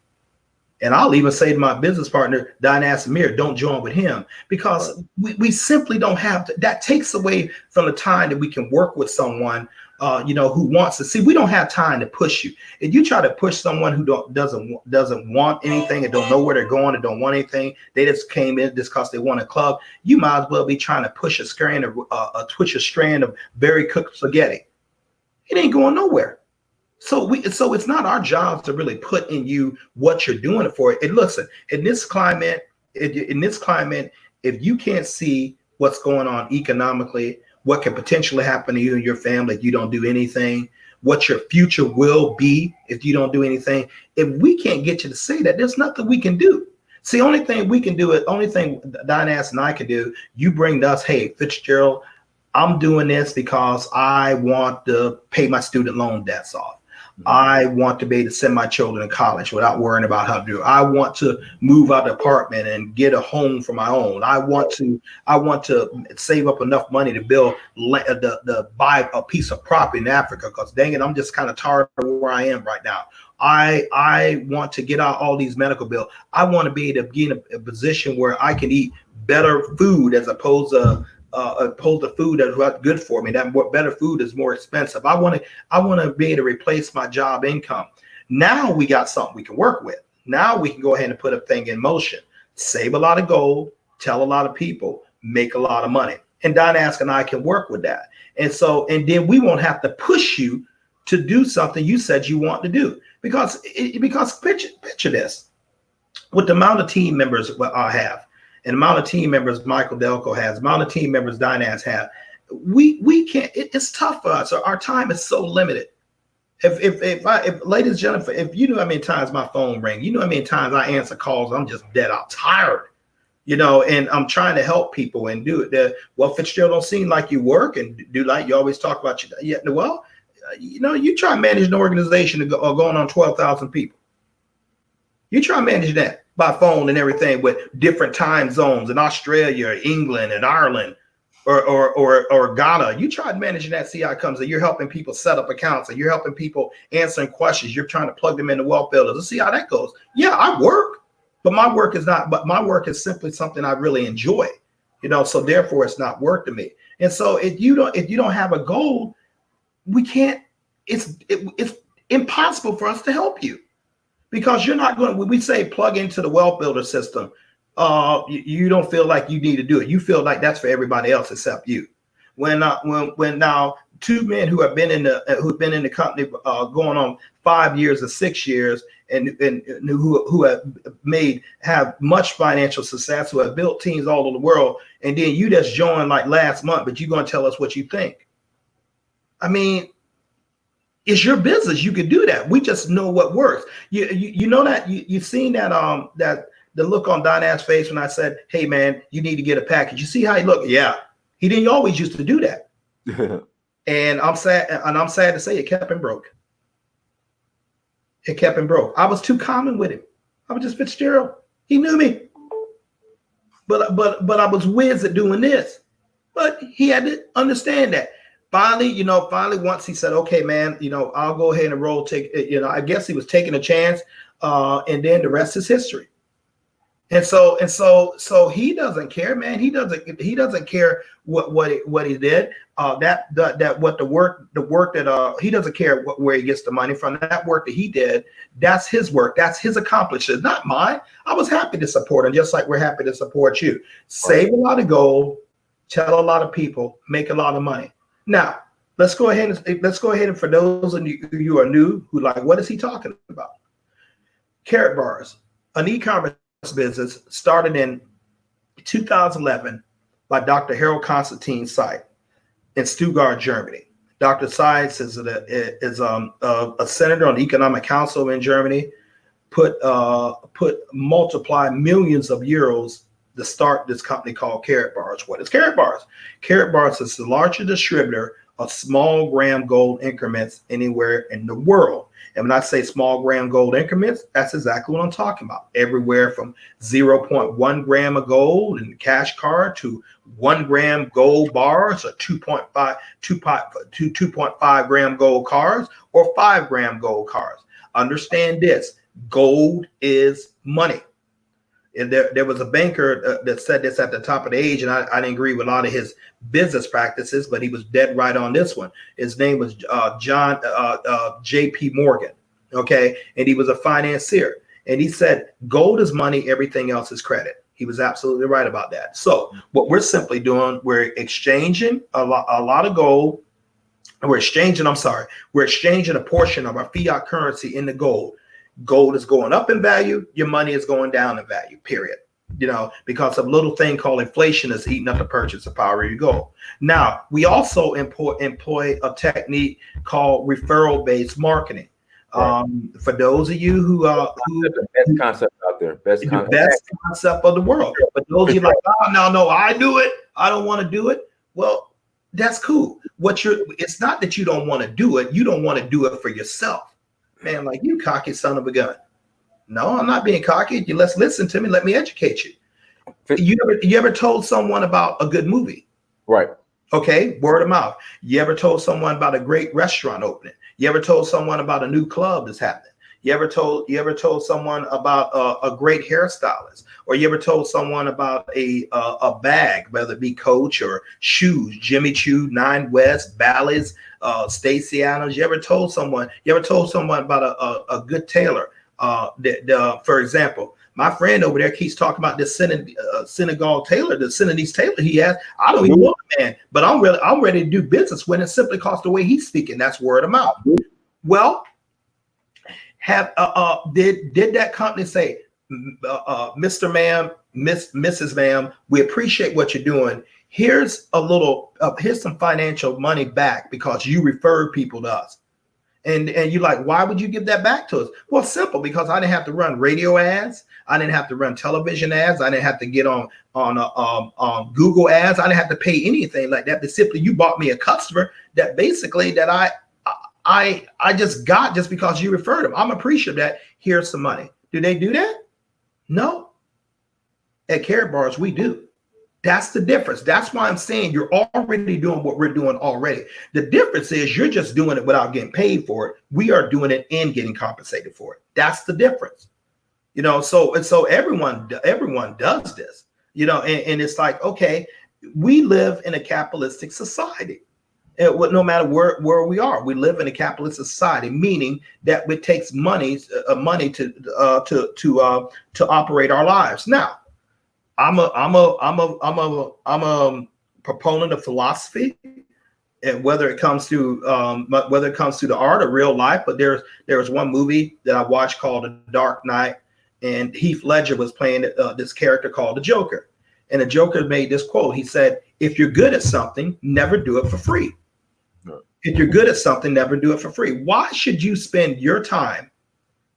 And I'll even say to my business partner, Dynas Amir, don't join with him, because we simply don't have to. That takes away from the time that we can work with someone who wants to see. We don't have time to push you. If you try to push someone who doesn't want anything and don't know where they're going and don't want anything, they just came in just because they want a club. You might as well be trying to push a strand of very cooked spaghetti. It ain't going nowhere. So it's not our job to really put in you what you're doing it for. And listen, in this climate, if you can't see what's going on economically, what can potentially happen to you and your family if you don't do anything, what your future will be if you don't do anything. If we can't get you to say that, there's nothing we can do. See, only thing we can do, only thing Dynas and I can do, you bring to us, hey, Fitzgerald, I'm doing this because I want to pay my student loan debts off. I want to be able to send my children to college without worrying about how to do it. I want to move out of the apartment and get a home for my own. I want to save up enough money to build buy a piece of property in Africa, because dang it, I'm just kind of tired of where I am right now. I want to get out all these medical bills. I want to be able to be in a position where I can eat better food as opposed to food that's good for me. That better food is more expensive. I want to be able to replace my job income. Now we got something we can work with. Now we can go ahead and put a thing in motion, save a lot of gold, tell a lot of people, make a lot of money. And Dynas and I can work with that. And then we won't have to push you to do something you said you want to do. Because picture this, with the amount of team members I have, and the amount of team members Michael Delco has, the amount of team members Dynas have, we can't. It's tough for us. Our time is so limited. If ladies and gentlemen, if you know how many times my phone rings, you know how many times I answer calls, I'm just dead out tired, and I'm trying to help people and do it. Well, Fitzgerald, don't seem like you work and do like you always talk about. Well, you try and manage an organization going on 12,000 people. You try and manage that by phone and everything with different time zones in Australia, or England, and Ireland, or Ghana. You try managing that, see how it comes. And you're helping people set up accounts, and you're helping people answering questions. You're trying to plug them into wealth builders and see how that goes. Yeah, I work, but my work is simply something I really enjoy. So therefore it's not work to me. And so if you don't have a goal, we can't. It's impossible for us to help you. Because you're not going to, when we say plug into the wealth builder system, you don't feel like you need to do it. You feel like that's for everybody else except you. When now two men who've been in the company going on 5 years or 6 years, and who have much financial success, who have built teams all over the world, and then you just joined like last month, but you're going to tell us what you think. I mean, it's your business. You can do that. We just know what works. You know that you've seen that the look on Dynas' face when I said, "Hey man, you need to get a package." You see how he looked? Yeah, he didn't always used to do that. And I'm sad to say it kept him broke. It kept him broke. I was too common with him. I was just Fitzgerald. He knew me, but I was whiz at doing this. But he had to understand that Finally, once he said, okay, man, I'll go ahead and roll. I guess he was taking a chance, and then the rest is history. And so he doesn't care, man. He doesn't care what he did. The work that he doesn't care where he gets the money from. That work that he did, that's his work. That's his accomplishment, not mine. I was happy to support him, just like we're happy to support you. Save a lot of gold, tell a lot of people, make a lot of money. Now, let's go ahead and for those of you who are new, who like, what is he talking about? Carrot bars, an e-commerce business started in 2011 by Dr. Harold Constantine's site in Stuttgart, Germany. Dr. Seitz is a senator on the Economic Council in Germany, multiply millions of euros to start this company called Carrot Bars. What is Carrot Bars? Carrot Bars is the largest distributor of small gram gold increments anywhere in the world. And when I say small gram gold increments, that's exactly what I'm talking about. Everywhere from 0.1 gram of gold in the cash card to 1 gram gold bars, or 2.5 gram gold cards, or 5 gram gold cards. Understand this: gold is money. And there was a banker that said this at the top of the age, and I didn't agree with a lot of his business practices, but he was dead right on this one. His name was J.P. Morgan, okay? And he was a financier. And he said, gold is money, everything else is credit. He was absolutely right about that. So what we're simply doing, we're exchanging a lot of gold. We're exchanging a portion of our fiat currency into gold. Gold is going up in value, your money is going down in value, period. Because of a little thing called inflation is eating up the purchasing power of your gold. Now, we also employ a technique called referral-based marketing. Right. For those of you who the best concept out there, best concept of the world. But those of you like, no, I do it. I don't want to do it. Well, that's cool. It's not that you don't want to do it. You don't want to do it for yourself. Man, like, you cocky son of a gun. No, I'm not being cocky. Let's listen to me. Let me educate you. You ever told someone about a good movie? Right. Okay, word of mouth. You ever told someone about a great restaurant opening? You ever told someone about a new club that's happening? You ever told someone about a great hairstylist? Or you ever told someone about a bag, whether it be Coach or shoes, Jimmy Choo, Nine West, Bally's, Stacy Adams? You ever told someone about a good tailor? For example, my friend over there keeps talking about this Senegal tailor, the Senegalese tailor he has. I don't even know the man, but I'm ready to do business with him simply because the way he's speaking. That's word of mouth. Well, did that company say, Mr. Ma'am, Mrs. Ma'am, we appreciate what you're doing. Here's here's some financial money back because you referred people to us. And you're like, why would you give that back to us? Well, simple, because I didn't have to run radio ads. I didn't have to run television ads. I didn't have to get on Google ads. I didn't have to pay anything like that. But simply, you bought me a customer that basically that I just got just because you referred them. I'm appreciative of that. Here's some money. Do they do that? No. At Carrot Bars, we do. That's the difference. That's why I'm saying you're already doing what we're doing already. The difference is you're just doing it without getting paid for it. We are doing it and getting compensated for it. That's the difference. So everyone does this, and it's like, okay, we live in a capitalistic society. No matter where we are, we live in a capitalist society, meaning that it takes money to operate our lives. Now, I'm a proponent of philosophy, and whether it comes to the art of real life. But there's one movie that I watched called The Dark Knight, and Heath Ledger was playing this character called the Joker, and the Joker made this quote. He said, "If you're good at something, never do it for free. If you're good at something, never do it for free." Why should you spend your time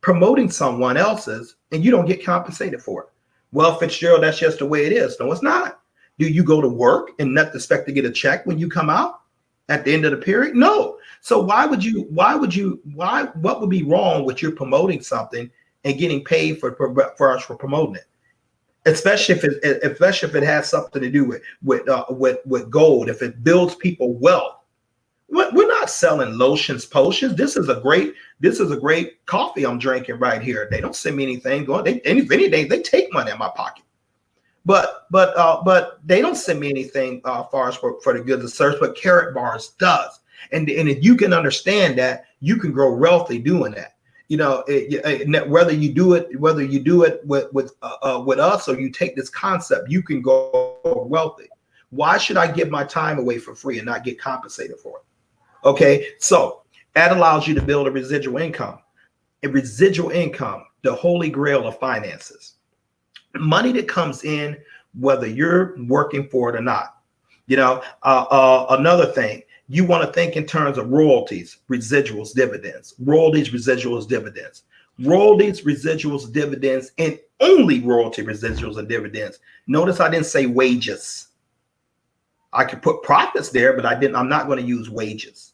promoting someone else's and you don't get compensated for it? Well, Fitzgerald, that's just the way it is. No, it's not. Do you go to work and not expect to get a check when you come out at the end of the period? No. So what would be wrong with you promoting something and getting paid for us for promoting it? Especially if it has something to do with gold, if it builds people wealth. We're not selling lotions, potions. This is a great coffee I'm drinking right here. They don't send me anything. If anything, they take money in my pocket. But they don't send me anything far as for the goods and service. But Carrot Bars does, and if you can understand that, you can grow wealthy doing that. You know, whether you do it with us, or you take this concept, you can go wealthy. Why should I give my time away for free and not get compensated for it? Okay, so that allows you to build a residual income. A residual income, the holy grail of finances. Money that comes in, whether you're working for it or not. You know, another thing, you want to think in terms of royalties, residuals, dividends. Royalties, residuals, dividends. Royalties, residuals, dividends, and only royalty, residuals, and dividends. Notice I didn't say wages. I could put profits there, but I'm not going to use wages.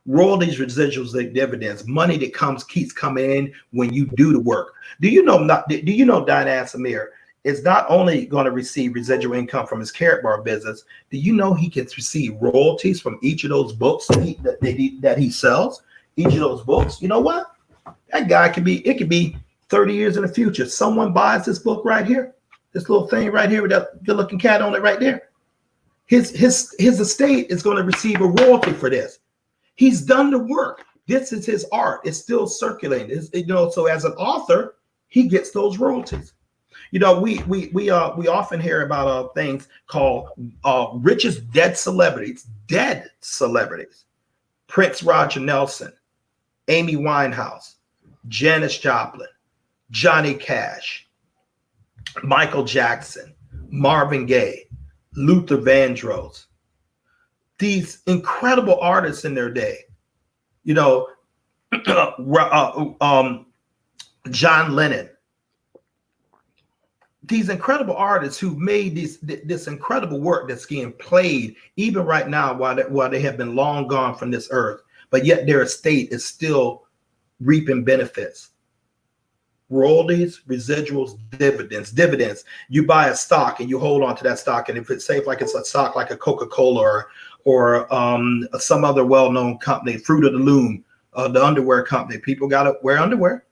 Royalties, residuals, and dividends, money that keeps coming in when you do the work. Do you know Diane Samir is not only going to receive residual income from his Carrot Bar business? Do you know he can receive royalties from each of those books that he sells? Each of those books. You know what? That guy could be 30 years in the future. Someone buys this book right here, this little thing right here with that good-looking cat on it right there. His estate is going to receive a royalty for this. He's done the work. This is his art. It's still circulating. So as an author, he gets those royalties. You know, we often hear about things called richest dead celebrities. Dead celebrities. Prince Roger Nelson, Amy Winehouse, Janis Joplin, Johnny Cash, Michael Jackson, Marvin Gaye, Luther Vandross. These incredible artists in their day, you know, John Lennon. These incredible artists who made this incredible work that's getting played even right now while they have been long gone from this earth, but yet their estate is still reaping benefits. Royalties, residuals, dividends. You buy a stock and you hold on to that stock, and if it's safe, like it's a stock like a Coca-Cola or some other well-known company, Fruit of the Loom, the underwear company. People got to wear underwear,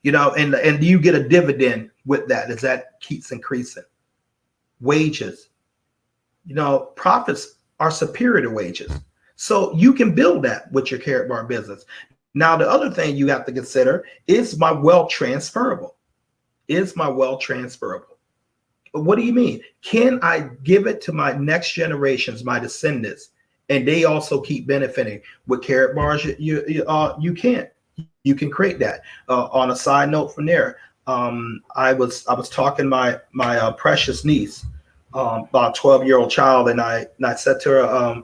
you know, and you get a dividend with that as that keeps increasing. Wages, you know, profits are superior to wages. So you can build that with your Carrot Bar business. Now, the other thing you have to consider is my wealth transferable? Is my wealth transferable? What do you mean? Can I give it to my next generations, my descendants, and they also keep benefiting? With Carrot Bars, you can't. You can create that. On a side note from there, I was talking to my precious niece, about a 12-year-old child, and I said to her,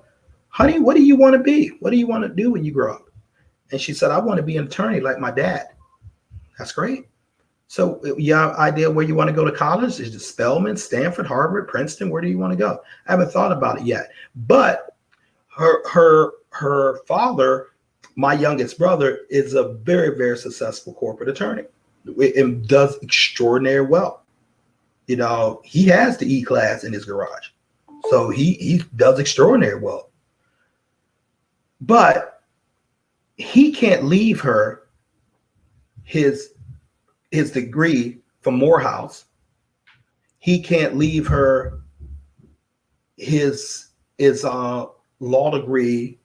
honey, what do you want to be? What do you want to do when you grow up? And she said, I want to be an attorney like my dad. That's great. So you have an idea where you want to go to college? Is it Spelman, Stanford, Harvard, Princeton? Where do you want to go? I haven't thought about it yet. But her father, my youngest brother, is a very, very successful corporate attorney and does extraordinary well. You know, he has the E-class in his garage. So he does extraordinary well. But he can't leave her his degree from Morehouse. He can't leave her his law degree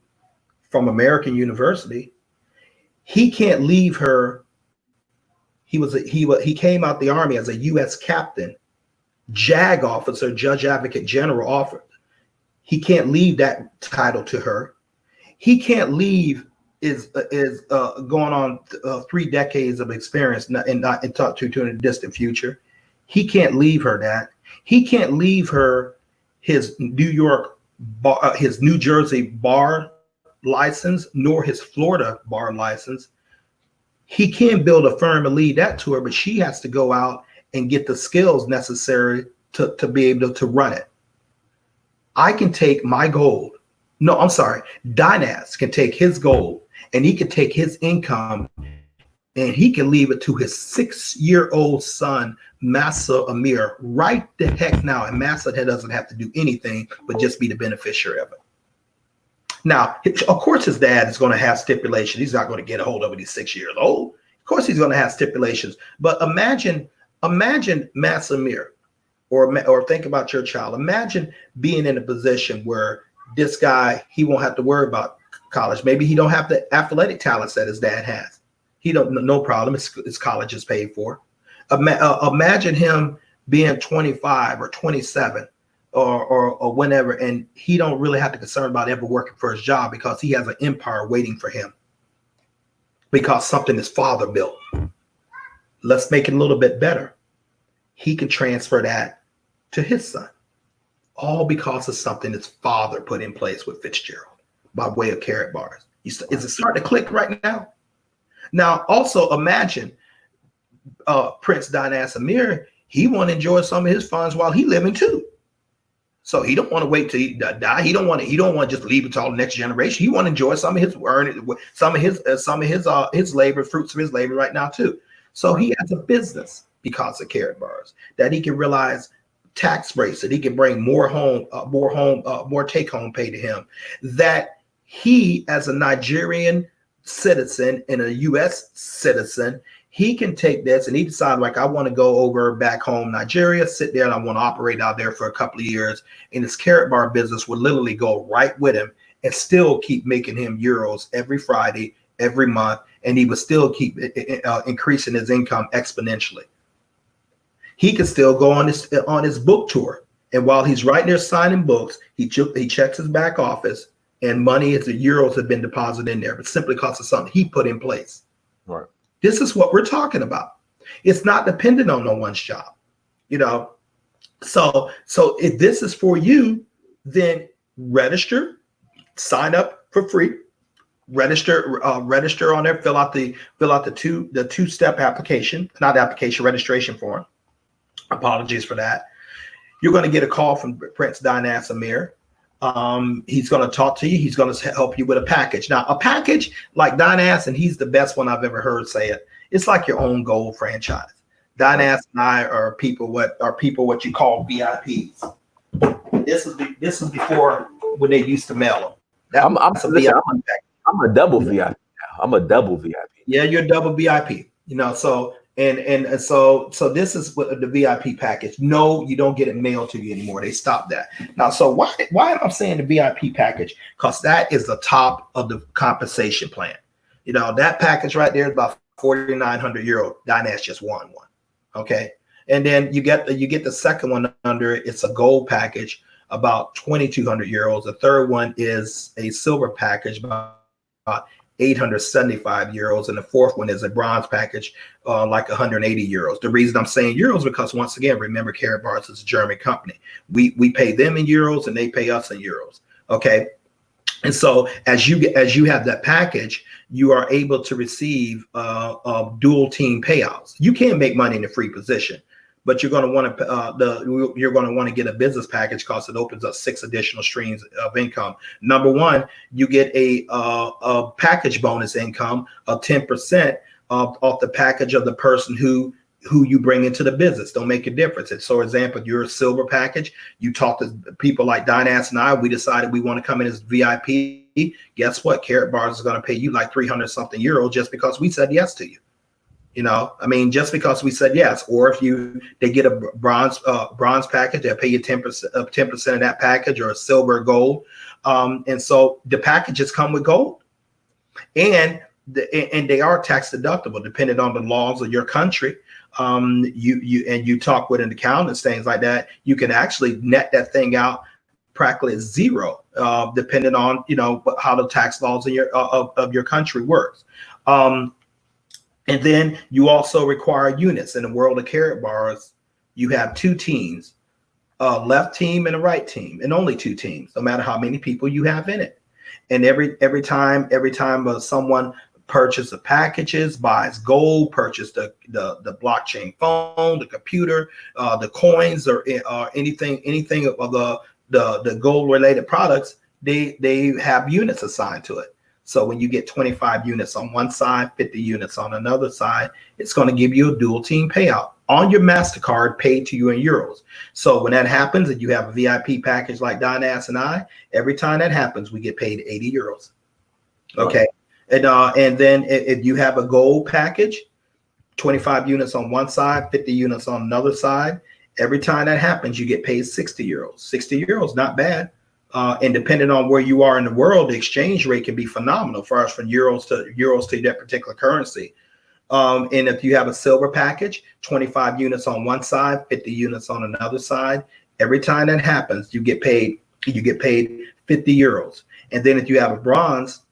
from American University. He can't leave her. He came out the Army as a U.S. captain, JAG officer, Judge Advocate General officer. He can't leave that title to her. He can't leave is going on 3 decades of experience and not talk to in the distant future. He can't leave her that. He can't leave her his his New Jersey bar license, nor his Florida bar license. He can build a firm and lead that to her, but she has to go out and get the skills necessary to be able to run it. I can take my gold. No, I'm sorry. Dynas can take his gold and he can take his income and he can leave it to his 6-year-old son, Massa Amir, right the heck now. And Massa doesn't have to do anything but just be the beneficiary of it. Now, of course, his dad is going to have stipulations. He's not going to get a hold of it. He's 6 years old. Of course, he's going to have stipulations. But imagine Massamir, or think about your child. Imagine being in a position where this guy, he won't have to worry about college. Maybe he don't have the athletic talents that his dad has. He don't, no problem. His college is paid for. Imagine him being 25 or 27 or whenever, and he don't really have to concern about ever working for his job because he has an empire waiting for him because something his father built. Let's make it a little bit better. He can transfer that to his son, all because of something his father put in place with Fitzgerald by way of Carrot Bars. Is it starting to click right now? Now, also imagine Prince Dinas Amir. He want to enjoy some of his funds while he living too. So he don't want to wait till he die. He don't want to just leave it to all the next generation. He want to enjoy some of his his labor, fruits of his labor right now too. So he has a business because of Carrot Bars that he can realize tax breaks, that he can bring more take home pay to him. That he, as a Nigerian citizen and a U.S. citizen, he can take this and he decide, like, I want to go over back home, Nigeria, sit there, and I want to operate out there for a couple of years. And his Carrot Bar business would literally go right with him and still keep making him euros every Friday, every month, and he would still keep increasing his income exponentially. He can still go on his book tour, and while he's right there signing books, he checks his back office, and money, the euros have been deposited in there, but simply because of something he put in place. Right. This is what we're talking about. It's not dependent on no one's job, you know. So if this is for you, then register, sign up for free, register on there, fill out the two-step registration form. Apologies for that. You're going to get a call from Prince Dinas Amir. He's going to talk to you. He's going to help you with a package. Now, a package like Dinas, and he's the best one I've ever heard say it. It's like your own gold franchise. Dinas and I are people what you call VIPs. This is before when they used to mail them. I'm a double VIP now. I'm a double VIP. Yeah, you're a double VIP. You know, so so this is what the VIP package. No, you don't get it mailed to you anymore. They stopped that. Now, so why am I saying the VIP package? Because that is the top of the compensation plan. You know, that package right there is about 4,900 euro. Dinas just won one. Okay. And then you get the second one under it. It's a gold package, about 2,200 euros. The third one is a silver package, about 875 euros, and the fourth one is a bronze package, like 180 euros. The reason I'm saying euros because, once again, remember, Carrot Bars is a German company. We pay them in euros and they pay us in euros. Okay, and so as you have that package, you are able to receive dual team payouts. You can make money in a free position, but you're going to want to get a business package because it opens up 6 additional streams of income. Number one, you get a package bonus income of 10% off the package of the person who you bring into the business. Don't make a difference. So, for example, you're a silver package. You talk to people like Dinas and I. We decided we want to come in as VIP. Guess what? Carrot Bars is going to pay you like 300 something euro just because we said yes to you. You know, I mean, just because we said yes, or if they get a bronze package, they'll pay you 10% of that package, or a silver or gold. And so the packages come with gold, and they are tax deductible depending on the laws of your country. You talk with an accountant, things like that. You can actually net that thing out practically zero, depending on how the tax laws of your country works. And then you also require units. In the world of Carrot Bars, you have 2 teams, a left team and a right team, and only 2 teams, no matter how many people you have in it. And every time someone purchases the packages, buys gold, purchase the blockchain phone, the computer, the coins, or anything of the gold related products, they have units assigned to it. So when you get 25 units on one side, 50 units on another side, it's going to give you a dual team payout. on your MasterCard paid to you in euros. So when that happens and you have a VIP package like Dynas and I, every time that happens, we get paid 80 euros. Okay. And then if you have a gold package, 25 units on one side, 50 units on another side, every time that happens, you get paid 60 euros. 60 euros, not bad. And depending on where you are in the world, the exchange rate can be phenomenal for us from euros to that particular currency. And if you have a silver package, 25 units on one side, 50 units on another side, every time that happens, you get paid 50 euros. And then if you have a bronze,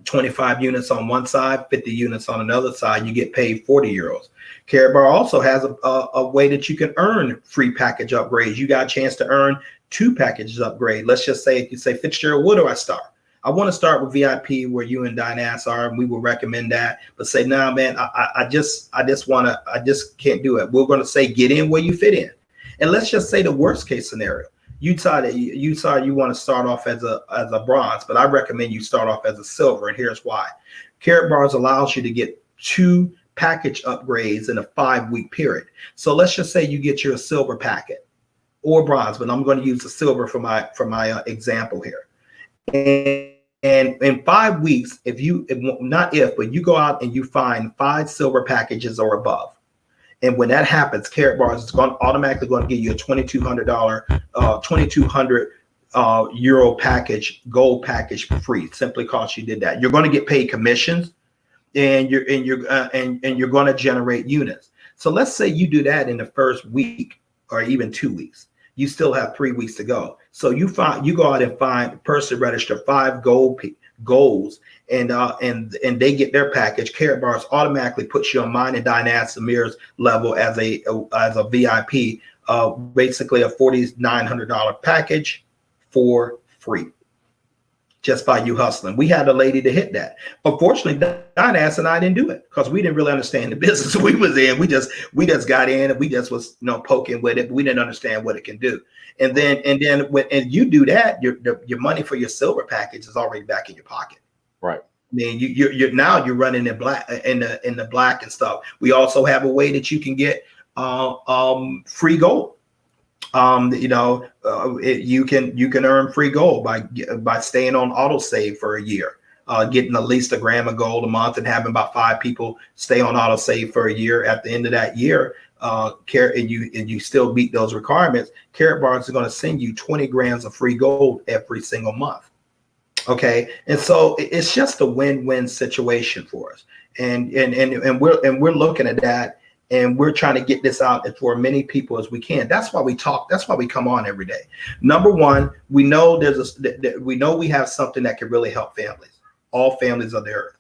25 units on one side, 50 units on another side, you get paid 40 euros. Karatbar also has a way that you can earn free package upgrades. You got a chance to earn 2 packages upgrade. Let's just say, if you say, Fitzgerald, where do I start? I want to start with VIP where you and Dynas are, and we will recommend that. But say, nah, man, I just can't do it. We're going to say, get in where you fit in. And let's just say the worst case scenario. You want to start off as a bronze, but I recommend you start off as a silver, and here's why. Karatbars allows you to get 2 package upgrades in a 5-week period. So let's just say you get your silver packet or bronze, but I'm going to use the silver for my example here. And in 5 weeks, but you go out and you find 5 silver packages or above. And when that happens, Karatbars is automatically going to give you a $2,200 euro package, gold package for free, simply because you did that. You're going to get paid commissions, and you're going to generate units. So let's say you do that in the first week or even 2 weeks. You still have 3 weeks to go. So you go out and find person register 5 golds, and they get their package. Karatbars automatically puts you on mine and Dynas Samir's level as a VIP, basically a $4,900 package for free, just by you hustling. We had a lady to hit that. Unfortunately, Dynas and I didn't do it because we didn't really understand the business we was in. We just got in and we just was poking with it, but we didn't understand what it can do. And then when you do that, your money for your silver package is already back in your pocket. Right. I mean, you're running in black in the black and stuff. We also have a way that you can get free gold. You can earn free gold by staying on autosave for a year, getting at least $1 gram of gold a month, and having about 5 people stay on autosave for a year. At the end of that year, and you still meet those requirements, Karatbars is going to send you 20 grams of free gold every single month. Okay, and so it's just a win-win situation for us, and we're looking at that. And we're trying to get this out for many people as we can. That's why we talk. That's why we come on every day. Number one, we know we have something that can really help families, all families of the earth.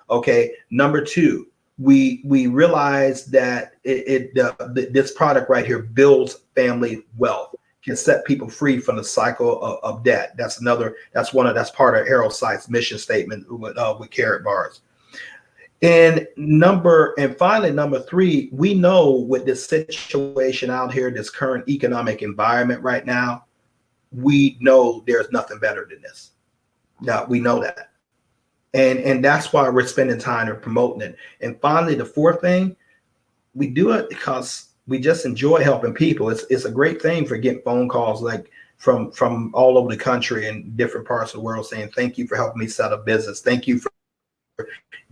Okay. Number two, we realize that this product right here builds family wealth, can set people free from the cycle of debt. That's part of Aerosight's mission statement with Karatbars. And finally, number three, we know with this situation out here, this current economic environment right now, we know there's nothing better than this. Now, we know that. And that's why we're spending time and promoting it. And finally, the fourth thing, we do it because we just enjoy helping people. It's a great thing for getting phone calls like from all over the country and different parts of the world saying, thank you for helping me set up business. Thank you for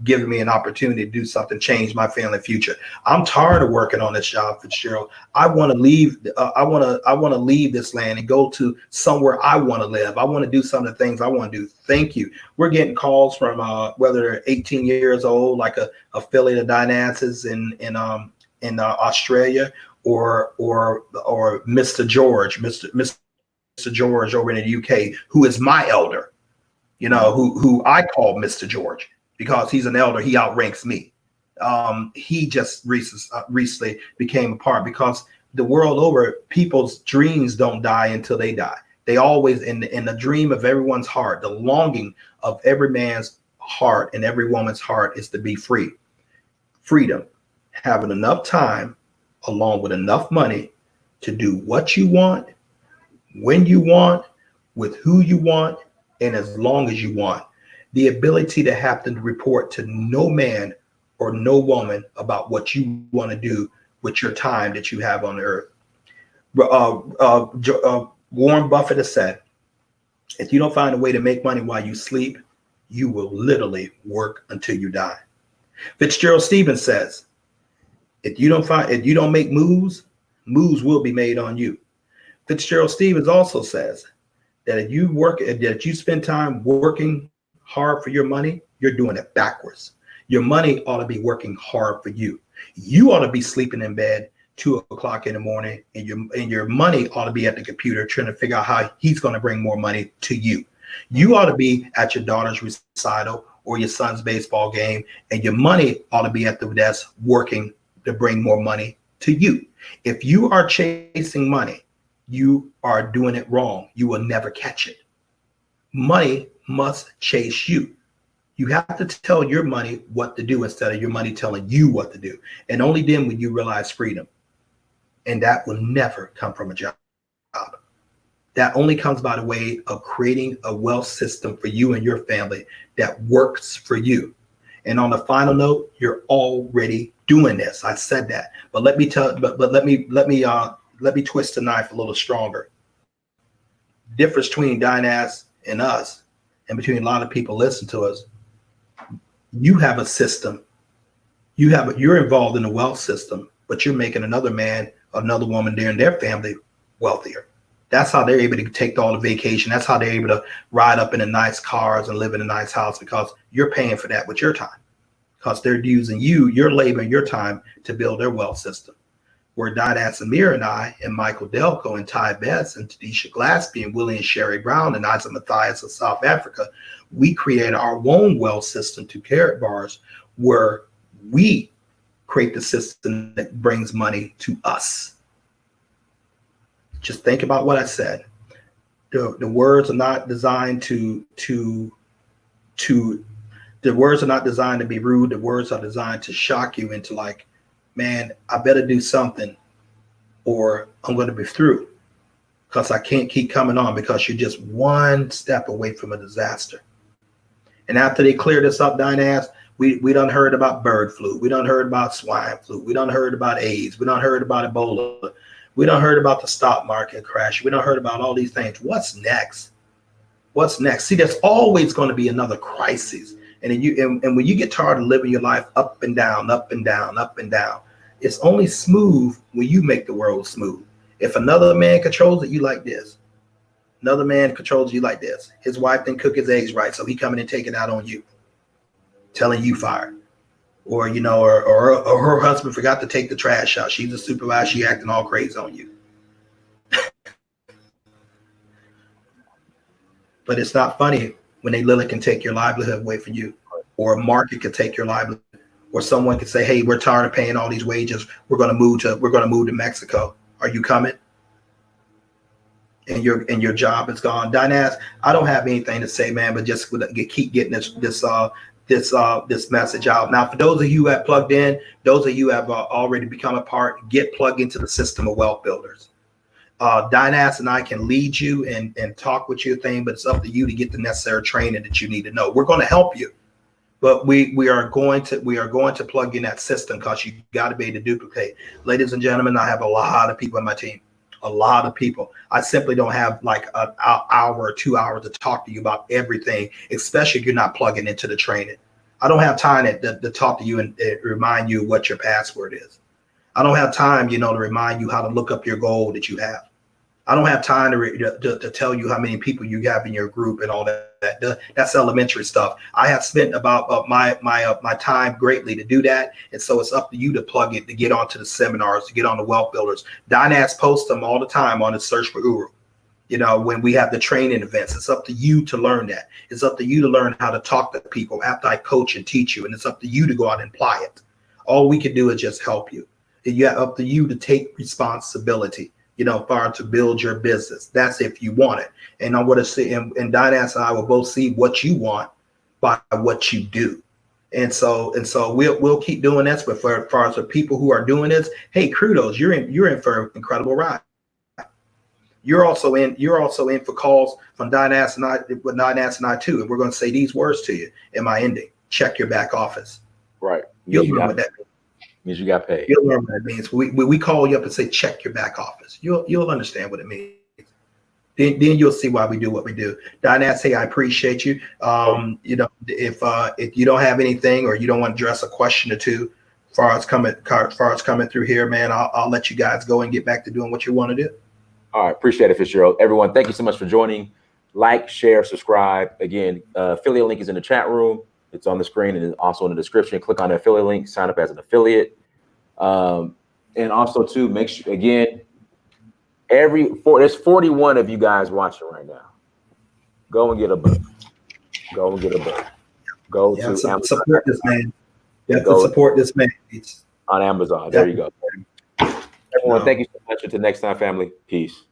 giving me an opportunity to do something, change my family future. I'm tired of working on this job, Fitzgerald. I want to leave. I want to leave this land and go to somewhere I want to live. I want to do some of the things I want to do. Thank you. We're getting calls from whether they're 18 years old, like a affiliate of Dynas in Australia, or Mr. George, Mr. George over in the UK, who is my elder. Who I call Mr. George. Because he's an elder, he outranks me. He just recently became a part, because the world over, people's dreams don't die until they die. They always, in the dream of everyone's heart, the longing of every man's heart and every woman's heart is to be free. Freedom, having enough time along with enough money to do what you want, when you want, with who you want, and as long as you want. The ability to have to report to no man or no woman about what you want to do with your time that you have on the earth. Warren Buffett has said, if you don't find a way to make money while you sleep, you will literally work until you die. Fitzgerald Stephens says, if you don't make moves will be made on you. Fitzgerald Stephens also says that if you spend time working hard for your money, you're doing it backwards. Your money ought to be working hard for you. You ought to be sleeping in bed 2:00 in the morning, and your money ought to be at the computer trying to figure out how he's going to bring more money to you. You ought to be at your daughter's recital or your son's baseball game, and your money ought to be at the desk working to bring more money to you. If you are chasing money, you are doing it wrong. You will never catch it. Money must chase you. You have to tell your money what to do instead of your money telling you what to do. And only then will you realize freedom. And that will never come from a job. That only comes by the way of creating a wealth system for you and your family that works for you. And on the final note, you're already doing this. I said that, but let me twist the knife a little stronger. Difference between Dynas and us, and between a lot of people listen to us. You have a system. You're involved in a wealth system, but you're making another man, another woman there in their family wealthier. That's how they're able to take all the vacation. That's how they're able to ride up in the nice cars and live in a nice house, because you're paying for that with your time. Because they're using your labor and your time to build their wealth system. Where Dinas Amir and I and Michael Delco and Ty Betts and Tadisha Glaspie and Willie and Sherry Brown and Isaac Matthias of South Africa, we created our own wealth system to Carrot Bars, where we create the system that brings money to us. Just think about what I said. The words are not designed the words are not designed to be rude. The words are designed to shock you into like, man, I better do something or I'm going to be through, because I can't keep coming on, because you're just one step away from a disaster. And after they clear this up, Dynas, we done heard about bird flu. We done heard about swine flu. We done heard about AIDS. We done heard about Ebola. We done heard about the stock market crash. We done heard about all these things. What's next? What's next? See, there's always going to be another crisis. And when you get tired of living your life up and down, up and down, up and down, it's only smooth when you make the world smooth. If another man controls it, you like this. Another man controls you like this. His wife didn't cook his eggs right, so he coming and taking it out on you, telling you fired. Or, or her husband forgot to take the trash out. She's a supervisor. She acting all crazy on you. But it's not funny when they literally can take your livelihood away from you, or a market could take your livelihood, or someone could say, hey, we're tired of paying all these wages. We're going to move to Mexico. Are you coming? And your job is gone. Dynas, I don't have anything to say, man, but just keep getting this message out. Now, for those of you who have plugged in, those of you who have already become a part, get plugged into the system of wealth builders. Dynas and I can lead you and talk with your thing, but it's up to you to get the necessary training that you need to know. We're going to help you, but we are going to plug in that system, because you got to be able to duplicate. Ladies and gentlemen, I have a lot of people on my team. A lot of people. I simply don't have like an hour or 2 hours to talk to you about everything, especially if you're not plugging into the training. I don't have time to talk to you and remind you what your password is. I don't have time, to remind you how to look up your goal that you have. I don't have time to tell you how many people you have in your group and all that. That's elementary stuff. I have spent about my time greatly to do that. And so it's up to you to plug it, to get onto the seminars, to get on the wealth builders. Dynas posts them all the time on his Search for Uru. When we have the training events, it's up to you to learn that. It's up to you to learn how to talk to people after I coach and teach you. And it's up to you to go out and apply it. All we can do is just help you. It's up to you to take responsibility. Far to build your business. That's if you want it. And I'm going to say, and Dynas and I will both see what you want by what you do. And so we'll keep doing this. But for far as the people who are doing this, hey, kudos, you're in for an incredible ride. You're also in for calls from Dynas and I too. And we're going to say these words to you in my ending. Check your back office. Right. You'll know what that means. Means you got paid. You'll learn what it means. We call you up and say, check your back office. You'll understand what it means. Then you'll see why we do what we do. Dinette, say I appreciate you. You know, if you don't have anything or you don't want to address a question or two, far as coming through here, man, I'll let you guys go and get back to doing what you want to do. All right, appreciate it, Fitzgerald. Everyone, thank you so much for joining. Like, share, subscribe. Again, affiliate link is in the chat room. It's on the screen and also in the description. Click on the affiliate link, sign up as an affiliate. And also too, make sure, again, there's 41 of you guys watching right now. Go and get a book. Go and get a book. Go to Amazon. Support this man. You have to support this man. On Amazon. There you go. Everyone, thank you so much. Until next time, family. Peace.